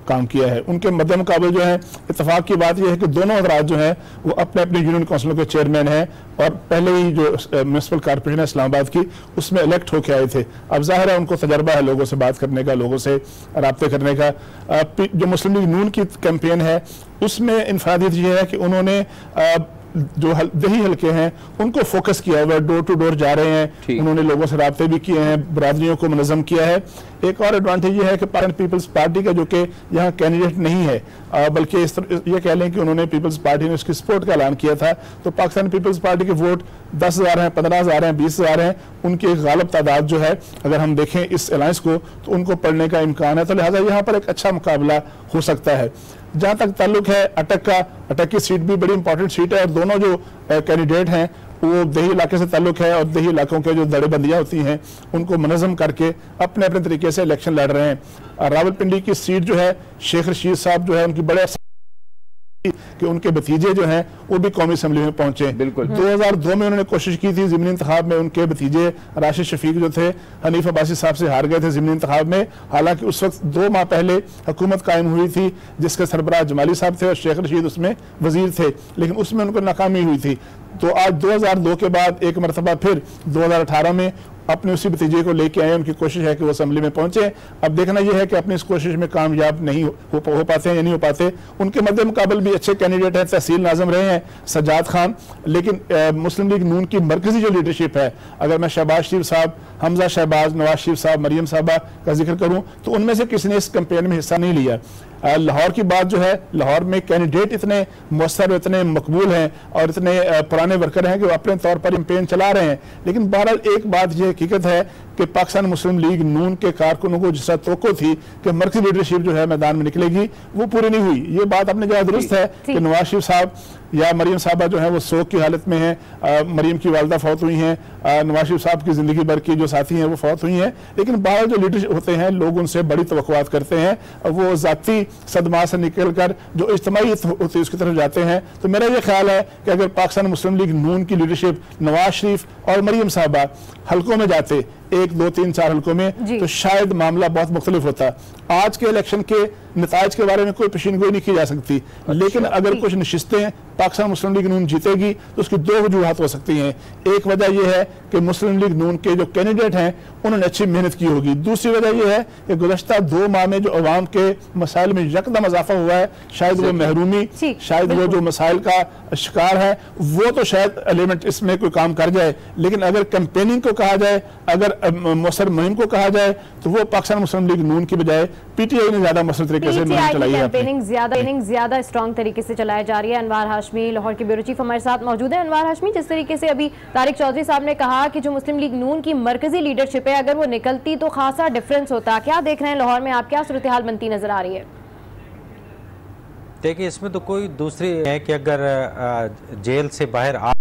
काम किया है। उनके मद्दे मुकाबले जो है इत्तेफाक की बात यह है कि दोनों हजरात जो हैं वो अपने अपने यूनियन काउंसिलों के चेयरमैन हैं और पहले ही जो म्यूनसिपल कॉर्पोरेशन है इस्लामाबाद की उसमें इलेक्ट होकर आए थे। अब जाहिर है उनको तजर्बा है लोगों से बात करने का, लोगों से रब्ते करने का। जो मुस्लिम लीग नून की कैंपेन है उसमें इनफरादियत यह है कि उन्होंने जो दही हल्के हैं उनको फोकस किया हुआ है, डोर टू डोर जा रहे हैं, उन्होंने लोगों से राब्ते भी किए हैं, बरादरियों को मुनज़्ज़म किया है। एक और एडवांटेज ये है कि पाकिस्तान पीपल्स पार्टी का जो कि यहाँ कैंडिडेट नहीं है, बल्कि ये कह लें कि उन्होंने पीपल्स पार्टी ने उसकी सपोर्ट का ऐलान किया था, तो पाकिस्तान पीपल्स पार्टी के वोट 10,000 हैं, 15,000 हैं, 20,000 हैं, उनकी एक गालिब तादाद जो है अगर हम देखें इस अलायंस को तो उनको पढ़ने का इम्कान है। तो लिहाजा यहाँ पर एक अच्छा मुकाबला हो सकता है। जहाँ तक ताल्लुक है अटक का, अटक की सीट भी बड़ी इंपॉर्टेंट सीट है और दोनों जो कैंडिडेट हैं वो दही इलाके से ताल्लुक है और दही इलाकों के जो दड़ेबंदियाँ होती हैं उनको मुनज़्ज़म करके अपने अपने तरीके से इलेक्शन लड़ रहे हैं। रावलपिंडी की सीट जो है शेख रशीद साहब जो है उनकी बड़े कि उनके भतीजे जो हैं वो भी कौमी असेंबली में पहुंचे। बिल्कुल 2002 में उन्होंने कोशिश की थी ज़िमनी इंतखाब में, उनके भतीजे राशिद शफीक जो थे हनीफ अब्बासी साहब से हार गए थे ज़िमनी इंतखाब में। हालांकि उस वक्त 2 माह पहले हुकूमत कायम हुई थी जिसके सरबराह जमाली साहब थे और शेख रशीद उसमें वजीर थे, लेकिन उसमें उनको नाकामी हुई थी। तो आज 2002 के बाद एक मरतबा फिर 2018 में अपने उसी भतीजे को लेके आए, उनकी कोशिश है कि वो असेंबली में पहुंचे। अब देखना यह है कि अपनी इस कोशिश में कामयाब नहीं हो पाते हैं या नहीं हो पाते। उनके मद्दे मुकाबल भी अच्छे कैंडिडेट हैं, तहसील नाज़म रहे हैं सज्जाद खान, लेकिन मुस्लिम लीग नून की मरकजी जो लीडरशिप है, अगर मैं शहबाज शरीफ साहब, हमजा शहबाज, नवाज शरीफ साहब, मरियम साहबा का जिक्र करूं तो उनमें से किसी ने इस कैंपेन में हिस्सा नहीं लिया। लाहौर की बात जो है, लाहौर में कैंडिडेट इतने मौसर, इतने मकबूल हैं और इतने पुराने वर्कर हैं कि वो अपने तौर पर कैंपेन चला रहे हैं। लेकिन बहरहाल एक बात यह हकीकत है कि पाकिस्तान मुस्लिम लीग नून के कारकुनों को जिस तरह तवक्को थी कि मरकजी लीडरशिप जो है मैदान में निकलेगी, वो पूरी नहीं हुई। ये बात अपने जगह दुरुस्त है कि नवाज शरीफ साहब या मरियम साहबा जो है वो सोग की हालत में है। मरियम की वालदा फौत हुई हैं, नवाज शरीफ साहब की जिंदगी भर की जो साथी हैं वो फौत हुई हैं। लेकिन बाहर जो लीडर होते हैं, लोग उनसे बड़ी तवक्कुआत करते हैं, वो जाती सदमा से निकल कर जो इज्तिमाईयत होती है उसकी तरफ जाते हैं। तो मेरा ये ख्याल है कि अगर पाकिस्तान मुस्लिम लीग नून की लीडरशिप नवाज शरीफ और मरियम साहबा हल्कों में जाते, 1, 2, 3, 4 हल्कों में, तो शायद मामला बहुत मुख्तलिफ होता। आज के इलेक्शन के नताइज के बारे में कोई पेशीनगोई नहीं की जा सकती, लेकिन अगर कुछ नशिस्तें पाकिस्तान मुस्लिम लीग नून जीतेगी तो उसकी 2 वजूहात हो सकती हैं। एक वजह यह है कि मुस्लिम लीग नून के जो कैंडिडेट हैं उन्होंने अच्छी मेहनत की होगी। दूसरी वजह यह है कि गुज़श्ता 2 माह में जो अवाम के मसाइल में यकदम इजाफा हुआ है, शायद वो महरूमी, शायद वो जो मसाइल का शिकार है, वो तो शायद एलिमेंट इसमें कोई काम कर जाए। लेकिन अगर कैंपेनिंग को कहा जाए, अगर मौसर मुहिम को कहा जाए, तो वो पाकिस्तान मुस्लिम लीग नून की बजाय पीटीआई ने ज्यादा मसरत तरीके से मुहिम चलाई है। कैंपेनिंग ज्यादा स्ट्रॉन्ग तरीके से चलाई जा रही है। अनवार हाशमी लाहौर के ब्यूरो चीफ हमारे साथ मौजूद है। अनवार हाशमी, जिस तरीके से अभी तारिक चौधरी साहब ने कहा कि जो मुस्लिम लीग नून की मरकजी लीडरशिप है, अगर वो निकलती तो खासा डिफरेंस होता, क्या देख रहे हैं लाहौर में, आप क्या सूरत हाल बनती नजर आ रही है? देखिए, इसमें तो कोई दूसरी है कि अगर जेल से बाहर आ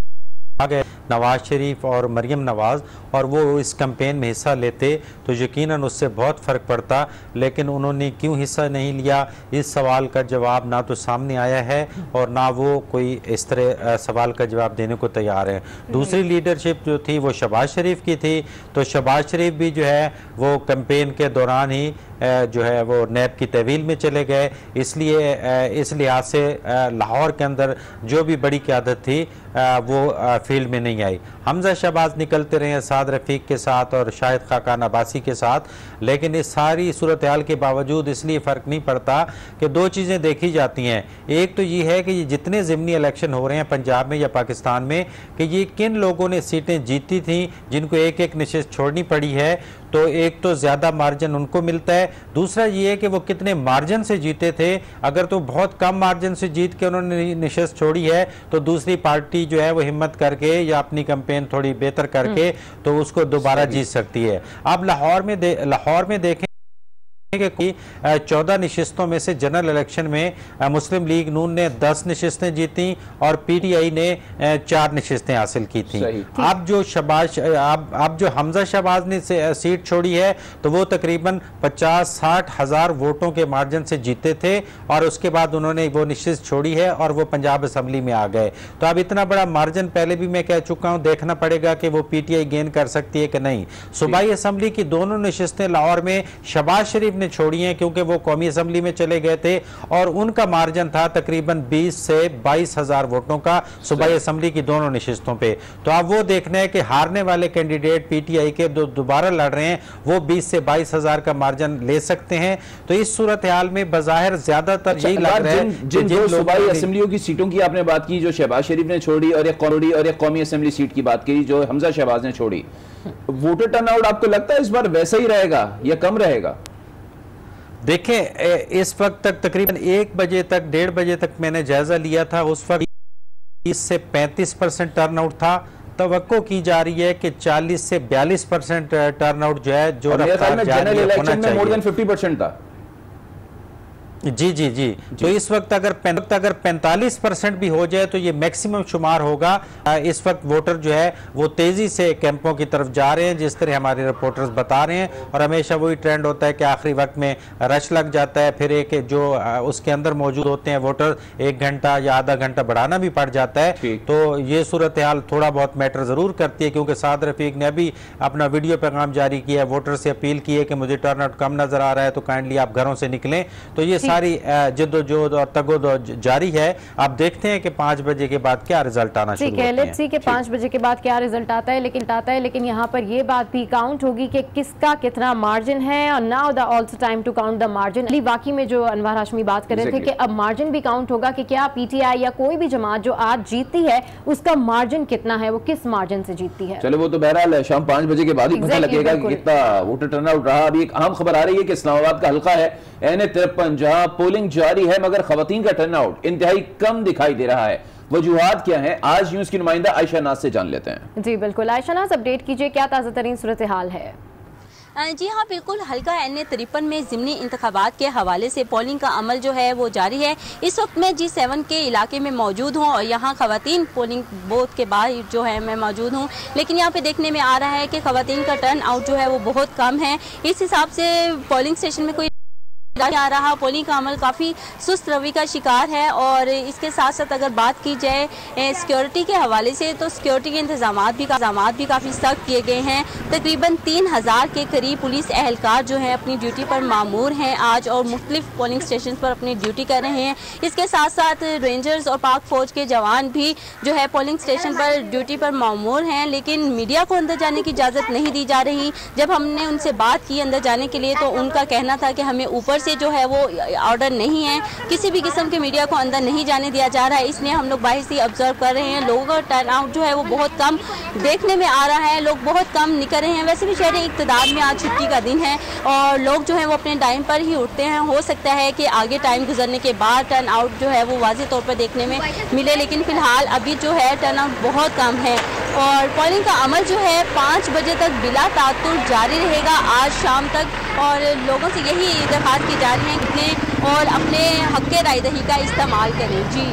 गए नवाज शरीफ और मरियम नवाज और वो इस कैंपेन में हिस्सा लेते तो यकीनन उससे बहुत फ़र्क पड़ता। लेकिन उन्होंने क्यों हिस्सा नहीं लिया, इस सवाल का जवाब ना तो सामने आया है और ना वो कोई इस तरह सवाल का जवाब देने को तैयार है। दूसरी लीडरशिप जो थी वो शहबाज शरीफ की थी, तो शहबाज शरीफ भी जो है वो कैंपेन के दौरान ही जो है वो नैब की तहवील में चले गए। इसलिए इस लिहाज से लाहौर के अंदर जो भी बड़ी क़यादत थी वो फील्ड में नहीं आई। हमजा शहबाज निकलते रहे साद रफ़ीक के साथ और शाहिद खाकान अब्बासी के साथ, लेकिन इस सारी सूरत हाल के बावजूद इसलिए फ़र्क नहीं पड़ता कि 2 चीज़ें देखी जाती हैं। एक तो ये है कि ये जितने ज़िमनी इलेक्शन हो रहे हैं पंजाब में या पाकिस्तान में, कि ये किन लोगों ने सीटें जीती थी जिनको एक एक नशिस्त छोड़नी पड़ी है, तो एक तो ज़्यादा मार्जिन उनको मिलता है। दूसरा ये है कि वो कितने मार्जिन से जीते थे। अगर तो बहुत कम मार्जिन से जीत के उन्होंने नशिस्त छोड़ी है तो दूसरी पार्टी जो है वो हिम्मत करके या अपनी कैंपेन थोड़ी बेहतर करके तो उसको दोबारा जीत सकती है। अब लाहौर में देखें कि 14 नशिस्तों में से जनरल इलेक्शन में मुस्लिम लीग नून ने 10 नशिस्तें जीती और पीटीआई ने 4 नशिस्तें हासिल की थी। अब जो हमजा शहबाज ने सीट छोड़ी है तो वो तकरीबन 50-60 हज़ार वोटों के मार्जिन से जीते थे और उसके बाद उन्होंने वो नशिस्त छोड़ी है और वो पंजाब असम्बली में आ गए। तो अब इतना बड़ा मार्जिन पहले भी मैं कह चुका हूँ, देखना पड़ेगा कि वो पीटीआई गेन कर सकती है कि नहीं। सूबाई असम्बली की दोनों नशिस्तें लाहौर में शहबाज शरीफ ने छोड़ी हैं क्योंकि वो कौमी असम्बली में चले गए थे और उनका मार्जिन था तकरीबन 20 से 22 हज़ार वोटों का सूबाई असम्बली की दोनों नशिस्तों पे। तो अब वो देखना है कि हारने वाले कैंडिडेट पीटीआई के दोबारा लड़ रहे हैं वो 20 से 22 हज़ार का मार्जिन ले सकते हैं। तो इस सूरत हाल में बाज़ाहिर ज्यादातर यही लग रहा है। जिन सूबाई असम्बलियों की सीटों की आपने बात की, जो शहबाज शरीफ ने छोड़ी और एक कौमी असम्बली सीट की बात की जो हमजा शहबाज ने छोड़ी, वोटर टर्नआउट आपको लगता है इस बार वैसा ही रहेगा या कम रहेगा? देखें, इस वक्त तक तकरीबन 1 बजे तक 1:30 बजे तक मैंने जायजा लिया था, उस वक्त 30 से 35% टर्नआउट था। तवक्को की जा रही है कि 40 से 42% टर्नआउट जो है जो रफ्तार जारी होना चाहिए। मोर देन 50% था। जी। तो इस वक्त अगर 45% भी हो जाए तो ये मैक्सिमम शुमार होगा। इस वक्त वोटर जो है वो तेजी से कैंपों की तरफ जा रहे हैं जिस तरह हमारे रिपोर्टर्स बता रहे हैं, और हमेशा वही ट्रेंड होता है कि आखिरी वक्त में रश लग जाता है, फिर एक जो उसके अंदर मौजूद होते हैं वोटर 1 घंटा या आधा घंटा बढ़ाना भी पड़ जाता है। तो ये सूरत हाल थोड़ा बहुत मैटर जरूर करती है, क्योंकि साद रफीक ने अभी अपना वीडियो पैगाम जारी किया है, वोटर से अपील की है कि मुझे टर्नआउट कम नजर आ रहा है तो काइंडली आप घरों से निकलें। तो ये सारी जद्दोजहद और तगोद जारी है। अब देखते हैं कि 5 बजे के बाद क्या रिजल्ट आना शुरू होते हैं। लेट्स सी कि 5 बजे के बाद क्या रिजल्ट आता है, लेकिन यहाँ पर ये बात भी काउंट होगी कि किसका कितना मार्जिन है। और now the also time to count the margin. वाकई में जो अनवर हाशमी बात कर रहे थे कि अब मार्जिन भी काउंट होगा कि क्या पीटीआई या कोई भी जमात जो आज जीतती है उसका मार्जिन कितना है, वो किस मार्जिन से जीतती है। चलो वो तो बहरहाल शाम 5 बजे के बाद ही पता लगेगा कि कितना वोटर टर्नआउट रहा। अभी एक अहम खबर आ रही है कि इस्लामाबाद का हल्का है NA-53 जहां पोलिंग जारी है मगर खवातीन का टर्नआउट इंतहाई कम दिखाई दे रहा है। वजूहात क्या है, आज न्यूज की नुमाइंदा आयशा नाज से जान लेते हैं। जी बिल्कुल, आयशा नाज अपडेट कीजिए, क्या ताज़ा तरीन सूरत हाल है। जी हाँ बिल्कुल, हल्का NA-53 में ज़िमनी इंतखाबात के हवाले से पोलिंग का अमल जो है वो जारी है। इस वक्त मैं G7 के इलाके में मौजूद हूँ और यहाँ खवातीन पोलिंग बूथ के बाहर जो है मैं मौजूद हूँ, लेकिन यहाँ पे देखने में आ रहा है कि खवातीन का टर्न आउट जो है वो बहुत कम है। इस हिसाब से पोलिंग स्टेशन में कोई आ रहा पोलिंग का अमल काफ़ी सुस्त रवि का शिकार है। और इसके साथ साथ अगर बात की जाए सिक्योरिटी के हवाले से तो सिक्योरिटी के इंतजाम भी काफ़ी सख्त किए गए हैं। तकरीबन 3000 के करीब पुलिस एहलकार जो है अपनी ड्यूटी पर मामूर हैं आज और मुख्तलिफ पोलिंग स्टेशन पर अपनी ड्यूटी कर रहे हैं। इसके साथ साथ रेंजर्स और पाक फौज के जवान भी जो है पोलिंग स्टेशन पर ड्यूटी पर मामूर हैं, लेकिन मीडिया को अंदर जाने की इजाज़त नहीं दी जा रही। जब हमने उनसे बात की अंदर जाने के लिए तो उनका कहना था कि हमें ऊपर से जो है वो ऑर्डर नहीं है, किसी भी किस्म के मीडिया को अंदर नहीं जाने दिया जा रहा है। इसलिए हम लोग बाहर से ऑब्जर्व कर रहे हैं, लोगों का टर्न आउट जो है वो बहुत कम देखने में आ रहा है, लोग बहुत कम निकल रहे हैं। वैसे भी शहरी इक़्तिदार में आज छुट्टी का दिन है और लोग जो है वो अपने टाइम पर ही उठते हैं। हो सकता है कि आगे टाइम गुजरने के बाद टर्न आउट जो है वो वाज़ेह तौर पर देखने में मिले, लेकिन फ़िलहाल अभी जो है टर्न आउट बहुत कम है। और पोलिंग का अमल जो है 5 बजे तक बिला तातुर जारी रहेगा आज शाम तक और लोगों से यही दरख्वास्त की जा रही है कि और अपने हक़ राय दही का इस्तेमाल करें। जी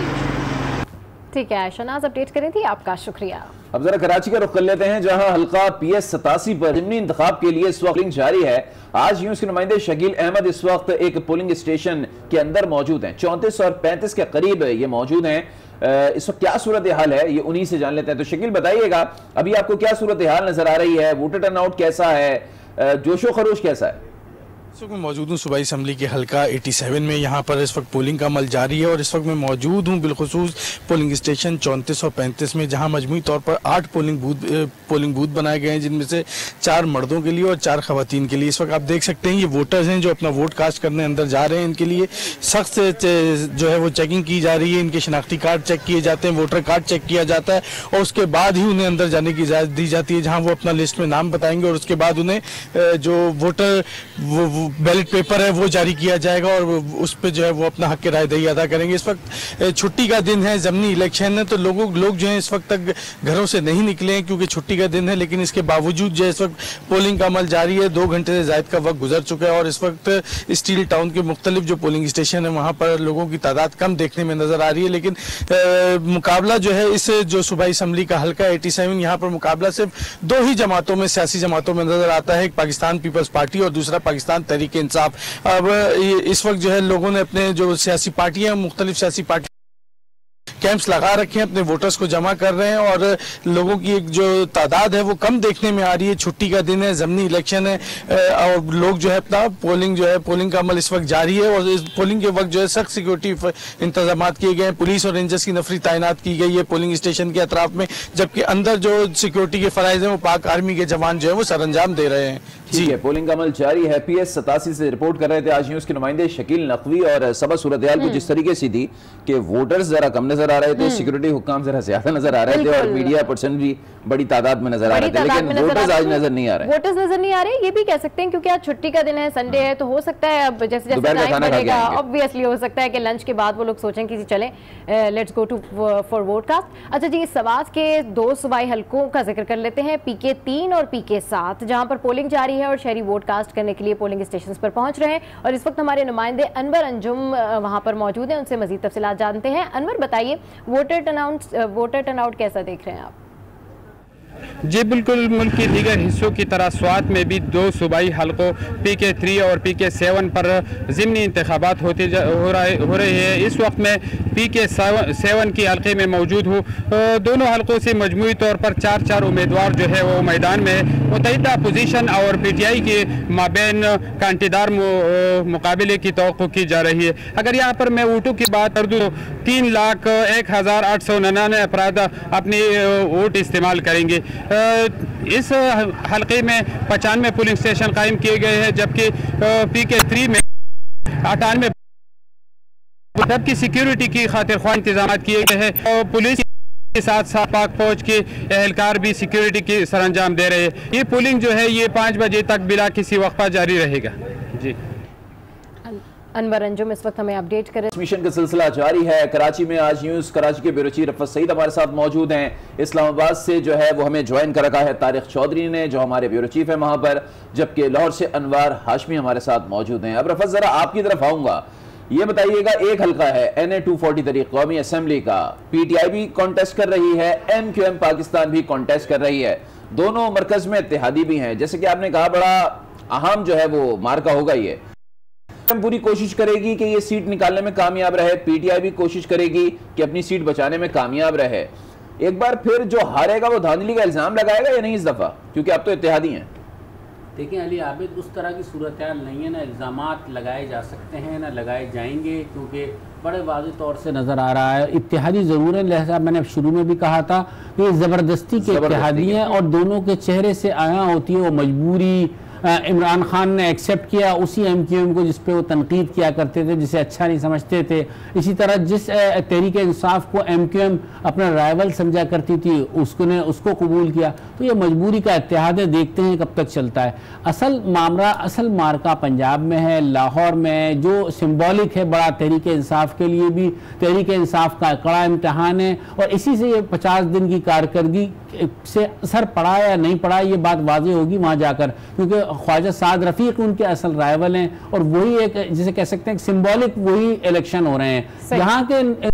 ठीक है, शनाज अपडेट करें थी, आपका शुक्रिया। अब जरा कराची का रुख कर लेते हैं जहां हल्का PS87 पर ज़िमनी इंतखाब के लिए इस वक्त पोलिंग जारी है। आज न्यूज के नुमाइंदे शकील अहमद इस वक्त एक पोलिंग स्टेशन के अंदर मौजूद हैं। 34 और 35 के करीब ये मौजूद हैं। इस वक्त क्या सूरत हाल है ये उन्हीं से जान लेते हैं। तो शकील बताइएगा, अभी आपको क्या सूरत हाल नजर आ रही है, वोटर टर्नआउट कैसा है, जोशो खरोश कैसा है? इस वक्त मैं मौजूद हूँ सूबाई असम्बली के हल्का 87 में। यहाँ पर इस वक्त पोलिंग का अमल जारी है और इस वक्त मैं मौजूद हूँ बिलखुसूस पोलिंग स्टेशन 34 और 35 में, जहाँ मजमूई तौर पर 8 पोलिंग बूथ बनाए गए हैं, जिनमें से 4 मर्दों के लिए और 4 खवातीन के लिए। इस वक्त आप देख सकते हैं ये वोटर्स हैं जो अपना वोट कास्ट करने अंदर जा रहे हैं। इनके लिए सख्त जो है वो चेकिंग की जा रही है, इनके शनाख्ती कार्ड चेक किए जाते हैं, वोटर कार्ड चेक किया जाता है और उसके बाद ही उन्हें अंदर जाने की इजाज़त दी जाती है, जहाँ वो अपना लिस्ट में नाम बताएंगे और उसके बाद उन्हें जो वोटर बैलेट पेपर है वो जारी किया जाएगा और उस पर जो है वो अपना हक राय दही अदा करेंगे। इस वक्त छुट्टी का दिन है, ज़मीनी इलेक्शन है, तो लोग जो है इस वक्त तक घरों से नहीं निकले हैं क्योंकि छुट्टी का दिन है, लेकिन इसके बावजूद जो है इस वक्त पोलिंग का अमल जारी है। 2 घंटे से ज़ायद का वक्त गुजर चुका है और इस वक्त स्टील टाउन के मुख्तलिफ जो पोलिंग स्टेशन है वहाँ पर लोगों की तादाद कम देखने में नजर आ रही है, लेकिन मुकाबला जो है इस जो सूबाई असम्बली का हल्का 87 यहाँ पर मुकाबला सिर्फ 2 ही जमातों में, सियासी जमातों में नजर आता है, एक पाकिस्तान पीपल्स पार्टी और दूसरा पाकिस्तान तहरीक इंसाफ। अब इस वक्त जो है लोगों ने अपने जो सियासी पार्टियां, मुख्तलिफ सियासी पार्टी कैंप्स लगा रखे हैं, अपने वोटर्स को जमा कर रहे हैं और लोगों की एक जो तादाद है वो कम देखने में आ रही है। छुट्टी का दिन है, ज़मीनी इलेक्शन है और लोग जो है अपना पोलिंग का अमल इस वक्त जारी है और इस पोलिंग के वक्त जो है सख्त सिक्योरिटी इंतजाम किए गए हैं। पुलिस और रेंजर्स की नफरी तैनात की गई है पोलिंग स्टेशन के अतराफ में, जबकि अंदर जो सिक्योरिटी के फराइज हैं वो पाक आर्मी के जवान जो है वो सरअंजाम दे रहे हैं। जी है, पोलिंग का अमल जारी है। PS87 से रिपोर्ट कर रहे थे आज न्यूज के नुमाइंदे शकील नकवी और सबा सूरत हाल कुछ इस तरीके से थी कि वोटर्स जरा कम नजर आ रहे थे, सिक्योरिटी हुक्काम जरा ज्यादा नजर आ रहे थे और मीडिया पर्सन भी बड़ी तादाद में नजर आ रहे थे, लेकिन वोटर्स आज नजर नहीं आ रहे। वोटर्स नजर नहीं आ रहे, ये भी कह सकते हैं क्योंकि आज छुट्टी का दिन है, संडे है, तो हो सकता है अब जैसे जैसे टाइम बढ़ेगा ऑब्वियसली हो सकता है कि लंच के बाद वो लोग सोचें कि चले लेट्स गो टू फॉर वोटकास्ट। अच्छा जी, इस सवाज के 2 सूबाई हलकों का जिक्र कर लेते हैं, PK3 और PK7, जहां पर पोलिंग जारी है और शहरी वोट कास्ट करने के लिए पोलिंग स्टेशन पर पहुंच रहे हैं और इस वक्त हमारे नुमाइंदे अनवर अंजुम वहां पर मौजूद हैं, उनसे मजीद तफसीलात जानते हैं। अनवर बताइए, वोटर टर्नआउट कैसा देख रहे हैं आप? जी बिल्कुल, मुल्क के दीगर हिस्सों की तरह स्वात में भी 2 सूबाई हलकों PK3 और PK7 पर ज़िमनी इंतखाबात हो रहे हैं। इस वक्त में PK7 की हल्के में मौजूद हूँ। दोनों हल्कों से मजमूई तौर पर 4 उम्मीदवार जो है वो मैदान में मुतहिदा पोजीशन और PTI के माबैन कांटेदार मुकाबले की तवक्को की जा रही है। अगर यहाँ पर मैं वोटों की बात कर दूँ तो 3,01,899 अफराद अपनी वोट इस्तेमाल करेंगे। इस हल्के में 95 पोलिंग स्टेशन कायम किए गए हैं, जबकि PK3 में 98 सबकी सिक्योरिटी की खातिर ख्वाह इंतजाम किए गए हैं और पुलिस के साथ साथ पाक फौज के एहलकार भी सिक्योरिटी की सरंजाम दे रहे हैं। ये पोलिंग जो है ये 5 बजे तक बिला किसी वक्फा जारी रहेगा। जी अनवर अंजुम इस वक्त हमें अपडेट करें। ट्रांसमिशन का सिलसिला जारी है। कराची में आज न्यूज कराची के ब्यूरो चीफ रफत सईद हमारे साथ मौजूद हैं। इस्लामाबाद से जो है वो हमें ज्वाइन कर रखा है तारिक चौधरी ने, जो हमारे ब्यूरो चीफ है वहां पर, जबकि लाहौर से अनवर हाशमी हमारे साथ मौजूद हैं। अब रफत जरा आपकी तरफ आऊंगा, ये बताइएगा, एक हल्का है NA 240 तरीक कौमी असम्बली का, PTI भी कॉन्टेस्ट कर रही है, MQM पाकिस्तान भी कॉन्टेस्ट कर रही है, दोनों मरकज में इत्तेहादी भी हैं। जैसे कि आपने कहा बड़ा अहम जो है वो मार्का होगा ये, पूरी कोशिश करेगी कि ये सीट निकालने में कामयाब रहे, PTI भी कोशिश करेगी कि अपनी सीट बचाने में कामयाब रहे। एक बार फिर जो हारेगा वो धांधली का इल्जाम लगाएगा या नहीं इस दफा, क्योंकि आप तो इत्तेहादी हैं। देखिए अली आबिद, उस तरह की सूरत हाल नहीं है, ना इल्ज़ामात लगाए जा सकते हैं ना लगाए जाएंगे, क्योंकि बड़े वाज़ेह तौर से नज़र आ रहा है इत्तेहादी ज़रूर है। लिहाजा मैंने शुरू में भी कहा था कि ज़बरदस्ती के इत्तेहादी हैं और दोनों के चेहरे से आया होती है वो मजबूरी। इमरान खान ने एक्सेप्ट किया उसी MQM को जिस पे वो तनकीद किया करते थे, जिसे अच्छा नहीं समझते थे। इसी तरह जिस तहरीक इंसाफ को MQM अपना राइवल समझा करती थी उसको कबूल किया। तो ये मजबूरी का इत्तेहाद है, देखते हैं कब तक चलता है। असल मार्का पंजाब में है, लाहौर में, जो सिम्बॉलिक है बड़ा तहरीक इंसाफ के लिए भी। तहरीक इंसाफ का कड़ा इम्तहान है और इसी से ये 50 दिन की कारकर्दगी से असर पड़ा या नहीं पड़ा ये बात वाज़ेह होगी वहाँ जाकर, क्योंकि ख्वाजा साद रफीक उनके असल राइवल हैं और वही एक जिसे कह सकते हैं सिंबॉलिक वही इलेक्शन हो रहे हैं। यहाँ के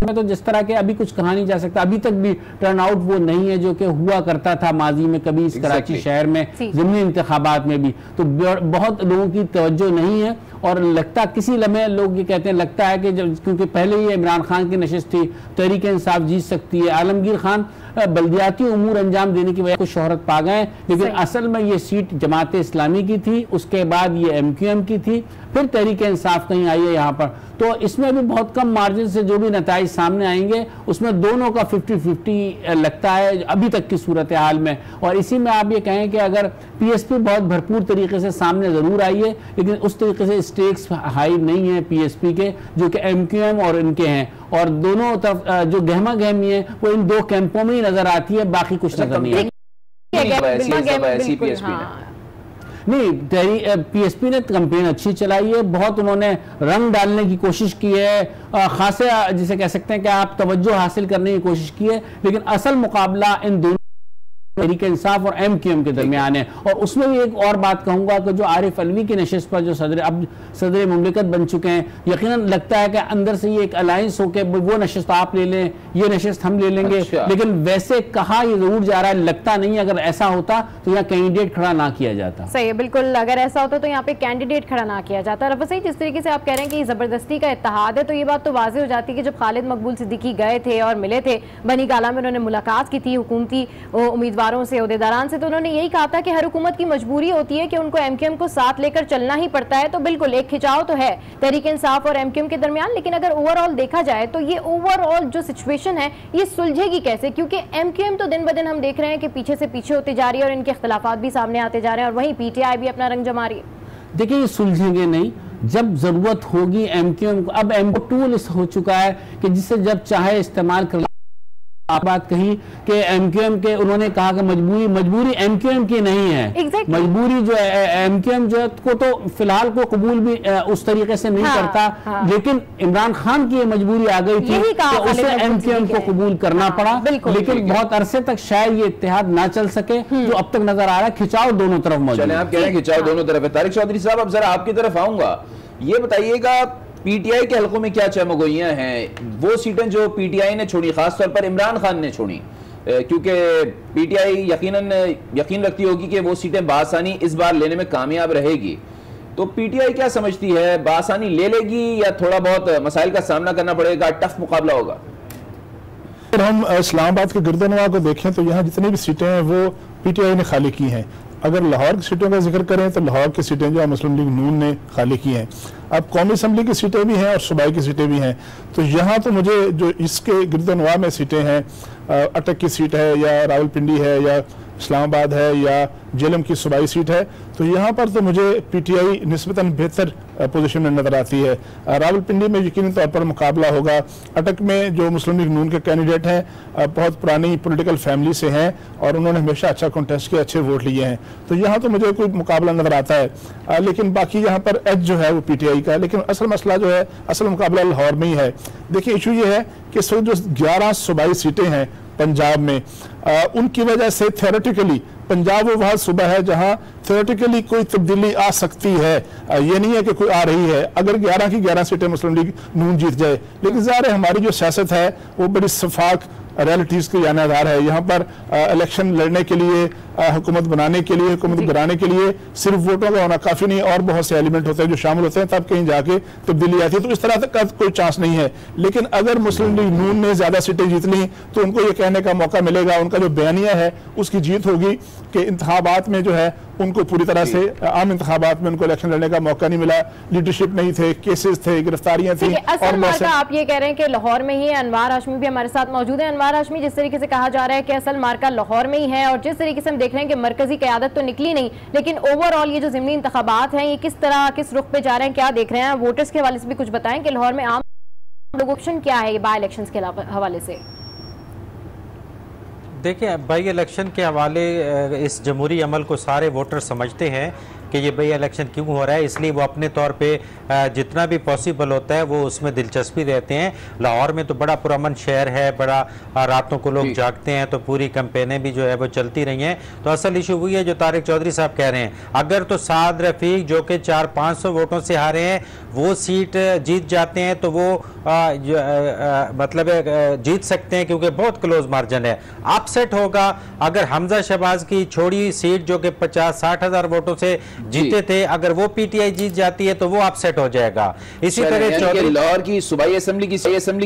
में तो जिस तरह के अभी कुछ कहा नहीं जा सकता, अभी तक भी टर्नआउट वो नहीं है जो कि हुआ करता था माजी में कभी इस कराची शहर में ज़िमनी इंतखाबात में भी। तो बहुत लोगों की तवज्जो नहीं है और लगता किसी लम्हे लोग ये कहते हैं लगता है कि जब क्योंकि पहले ही इमरान खान की नशिस्त थी, तहरीक इंसाफ जीत सकती है। आलमगीर खान बल्दियाती उमूर अंजाम देने की वजह से शोहरत पा गए, लेकिन असल में ये सीट जमात इस्लामी की थी, उसके बाद ये MQM की थी, फिर तहरीक इंसाफ कहीं आई है यहाँ पर। तो इसमें भी बहुत कम मार्जिन से जो भी नताइज सामने आएंगे उसमें दोनों का 50-50 लगता है अभी तक की सूरत हाल में। और इसी में आप ये कहें कि अगर PSP बहुत भरपूर तरीके से सामने ज़रूर आई है, लेकिन उस तरीके से स्टेक्स हाई नहीं है PSP के जो कि MQM और इनके हैं, और दोनों तरफ जो गहमा गहमी है वो इन दो कैंपों में ही नजर आती है, बाकी कुछ नजर नहीं है। नहीं, PSP ने कैंपेन अच्छी चलाई है, बहुत उन्होंने रंग डालने की कोशिश की है, खासे जिसे कह सकते हैं कि आप तवज्जो हासिल करने की कोशिश की है, लेकिन असल मुकाबला इन दोनों तहरीक इंसाफ और MQM के दरमियान है। और उसमें भी एक और बात कहूंगा कि जो आरिफ अलवी की नशिस्त पर जो सदर मुमलिकत बन चुके हैं, यकीनन लगता है कि अंदर से ये एक अलायंस हो के वो नशिस्त आप ले लें, ये नशिस्त हम ले लेंगे। लेकिन वैसे कहा ये जरूर जा रहा है, लगता नहीं अगर ऐसा होता तो यहाँ कैंडिडेट खड़ा ना किया जाता। सही है, बिल्कुल, अगर ऐसा होता तो यहाँ पे कैंडिडेट खड़ा ना किया जाता। रफ़त सईद, जिस तरीके से आप कह रहे हैं कि जबरदस्ती का इत्तेहाद है, तो ये बात तो वाज़ेह हो जाती है कि जब खालिद मकबूल सिद्दीकी गए थे और मिले थे बनी गाला में, उन्होंने मुलाकात की थी हुकूमती उम्मीदवारों से, ओहदेदारान से, तो उन्होंने यही कहा था कि हर हुकूमत की मजबूरी होती है कि उनको MQM को साथ लेकर चलना ही पड़ता है। तो बिल्कुल एक खिंचाव तो है तहरीक इंसाफ और MQM के दरमियान, लेकिन अगर ओवरऑल देखा जाए तो ये ओवरऑल जो सिचुएशन है ये सुलझेगी कैसे, क्योंकि MQM तो दिन ब दिन हम देख रहे हैं कि पीछे से पीछे होती जा रही है और इनके इख्तलाफात भी सामने आते जा रहे हैं, और वहीं PTI भी अपना रंग जमा रही है। देखिए ये सुलझेंगे नहीं, जब जरूरत होगी MQM को, अब MQM टूल हो चुका है कि जिसे जब चाहे इस्तेमाल कर। आप बात कही कि MQM के, उन्होंने कहा कि मजबूरी MQM की नहीं है, मजबूरी जो है MQM जो है को तो फिलहाल को कबूल भी उस तरीके से नहीं करता, लेकिन इमरान खान की ये मजबूरी आ गई थी तो उसे MQM को कबूल करना पड़ा, लेकिन बहुत अरसे तक शायद ये इत्तेहाद ना चल सके जो अब तक नजर आ रहा है। खिंचाव दोनों तरफ मौजूद है। आप कह रहे हैं खिंचाव दोनों तरफ है। तारिक चौधरी साहब, अब जरा आपकी तरफ आऊंगा, ये बताइएगा PTI के हलकों में क्या चमगोइयां हैं, वो सीटें जो PTI ने छोड़ी, खासतौर पर इमरान खान ने छोड़ी, क्योंकि PTI यकीन रखती होगी कि वो सीटें बासानी इस बार लेने में कामयाब रहेगी, तो पीटीआई क्या समझती है, बासानी ले लेगी या थोड़ा बहुत मसाइल का सामना करना पड़ेगा, टफ मुकाबला होगा? अगर हम इस्लामाबाद के गिरदनवा को देखें तो यहाँ जितनी भी सीटें हैं वो पीटीआई ने खाली की हैं। अगर लाहौर की सीटों का जिक्र करें तो लाहौर की सीटें जो मुस्लिम लीग नून ने खाली की हैं। अब कौमी असम्बली की सीटें भी हैं और सूबाई की सीटें भी हैं। तो यहाँ तो मुझे जो इसके गिरदनवा में सीटें हैं, अटक की सीट है या रावलपिंडी है या इस्लामाबाद है या जेलम की सूबाई सीट है, तो यहाँ पर तो मुझे पीटीआई निस्बतन बेहतर पोजीशन में नजर आती है। रावलपिंडी में यकीनी तौर पर मुकाबला होगा। अटक में जो मुस्लिम लीग नून के कैंडिडेट हैं बहुत पुरानी पॉलिटिकल फैमिली से हैं और उन्होंने हमेशा अच्छा कॉन्टेस्ट किया, अच्छे वोट लिए हैं, तो यहाँ तो मुझे कोई मुकाबला नजर आता है। लेकिन बाकी यहाँ पर एज जो है वो पीटीआई का है। लेकिन असल मसला जो है, असल मुकाबला लाहौर में ही है। देखिए इशू ये है कि इस वक्त जो 11 सूबाई सीटें हैं पंजाब में, उनकी वजह से थ्योरेटिकली पंजाब वो वह सूबा है जहां थ्योरेटिकली कोई तब्दीली आ सकती है। ये नहीं है कि कोई आ रही है। अगर 11 की 11 सीटें मुस्लिम लीग नून जीत जाए, लेकिन ज़ाहिर है हमारी जो सियासत है वो बड़ी शफाक रियलिटीज़ के यानादार है। यहाँ पर इलेक्शन लड़ने के लिए, हुकूमत बनाने के लिए, हुकूमत गिराने के लिए सिर्फ वोटों का होना काफ़ी नहीं, और बहुत से एलिमेंट होते हैं जो शामिल होते हैं, तब कहीं जाके तब्दीली आती है। तो इस तरह का कोई चांस नहीं है। लेकिन अगर मुस्लिम लीग नून ने ज़्यादा सीटें जीत ली तो उनको ये कहने का मौका मिलेगा, उनका जो बयानिया है उसकी जीत होगी कि इंतखाबात में जो है उनको पूरी तरह से, आम इंतखाबात में उनको इलेक्शन लड़ने का मौका नहीं मिला, लीडरशिप नहीं थे, केसेस थे, गिरफ्तारियां थी। और मार्का आप ये कह रहे हैं कि लाहौर में ही है। अनवार हाशमी भी हमारे साथ मौजूद है। अनवार हाशमी, जिस तरीके से कहा जा रहा है कि असल मार्का लाहौर में ही है और जिस तरीके से हम देख रहे हैं कि मरकजी क़यादत तो निकली नहीं, लेकिन ओवरऑल ये जो ज़िमनी इंतखाबात हैं ये किस तरह, किस रुख पे जा रहे हैं, क्या देख रहे हैं? वोटर्स के हवाले से भी कुछ बताएं कि लाहौर में आम लोगों ऑप्शन क्या है बाई इलेक्शन के हवाले से? देखिए, बाई इलेक्शन के हवाले इस जमहूरी अमल को सारे वोटर समझते हैं कि ये बाई इलेक्शन क्यों हो रहा है, इसलिए वो अपने तौर पे जितना भी पॉसिबल होता है वो उसमें दिलचस्पी रहते हैं। लाहौर में तो बड़ा पुरअमन शहर है, बड़ा रातों को लोग जागते हैं, तो पूरी कैंपेनें भी जो है वो चलती रही हैं। तो असल इशू वही है जो तारिक चौधरी साहब कह रहे हैं। अगर तो साद रफीक जो कि 400-500 वोटों से हारे हैं वो सीट जीत जाते हैं तो वो मतलब जीत सकते हैं, क्योंकि बहुत क्लोज मार्जिन है। अपसेट होगा अगर हमजा शहबाज की छोड़ी सीट जो कि 50-60 हज़ार वोटों से जीते थे, अगर वो पीटीआई जीत जाती है तो वो अपसेट हो जाएगा। इसी तरह लाहौर की सूबाई असेंबली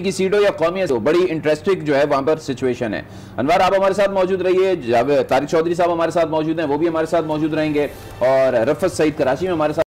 की सीट हो या कौमी हो, बड़ी इंटरेस्टिंग जो है वहां पर सिचुएशन है। अनवर आप हमारे साथ मौजूद रहिए, तारिक चौधरी साहब हमारे साथ मौजूद हैं, वो भी हमारे साथ मौजूद रहेंगे, और रफत सईद कराची में हमारे साथ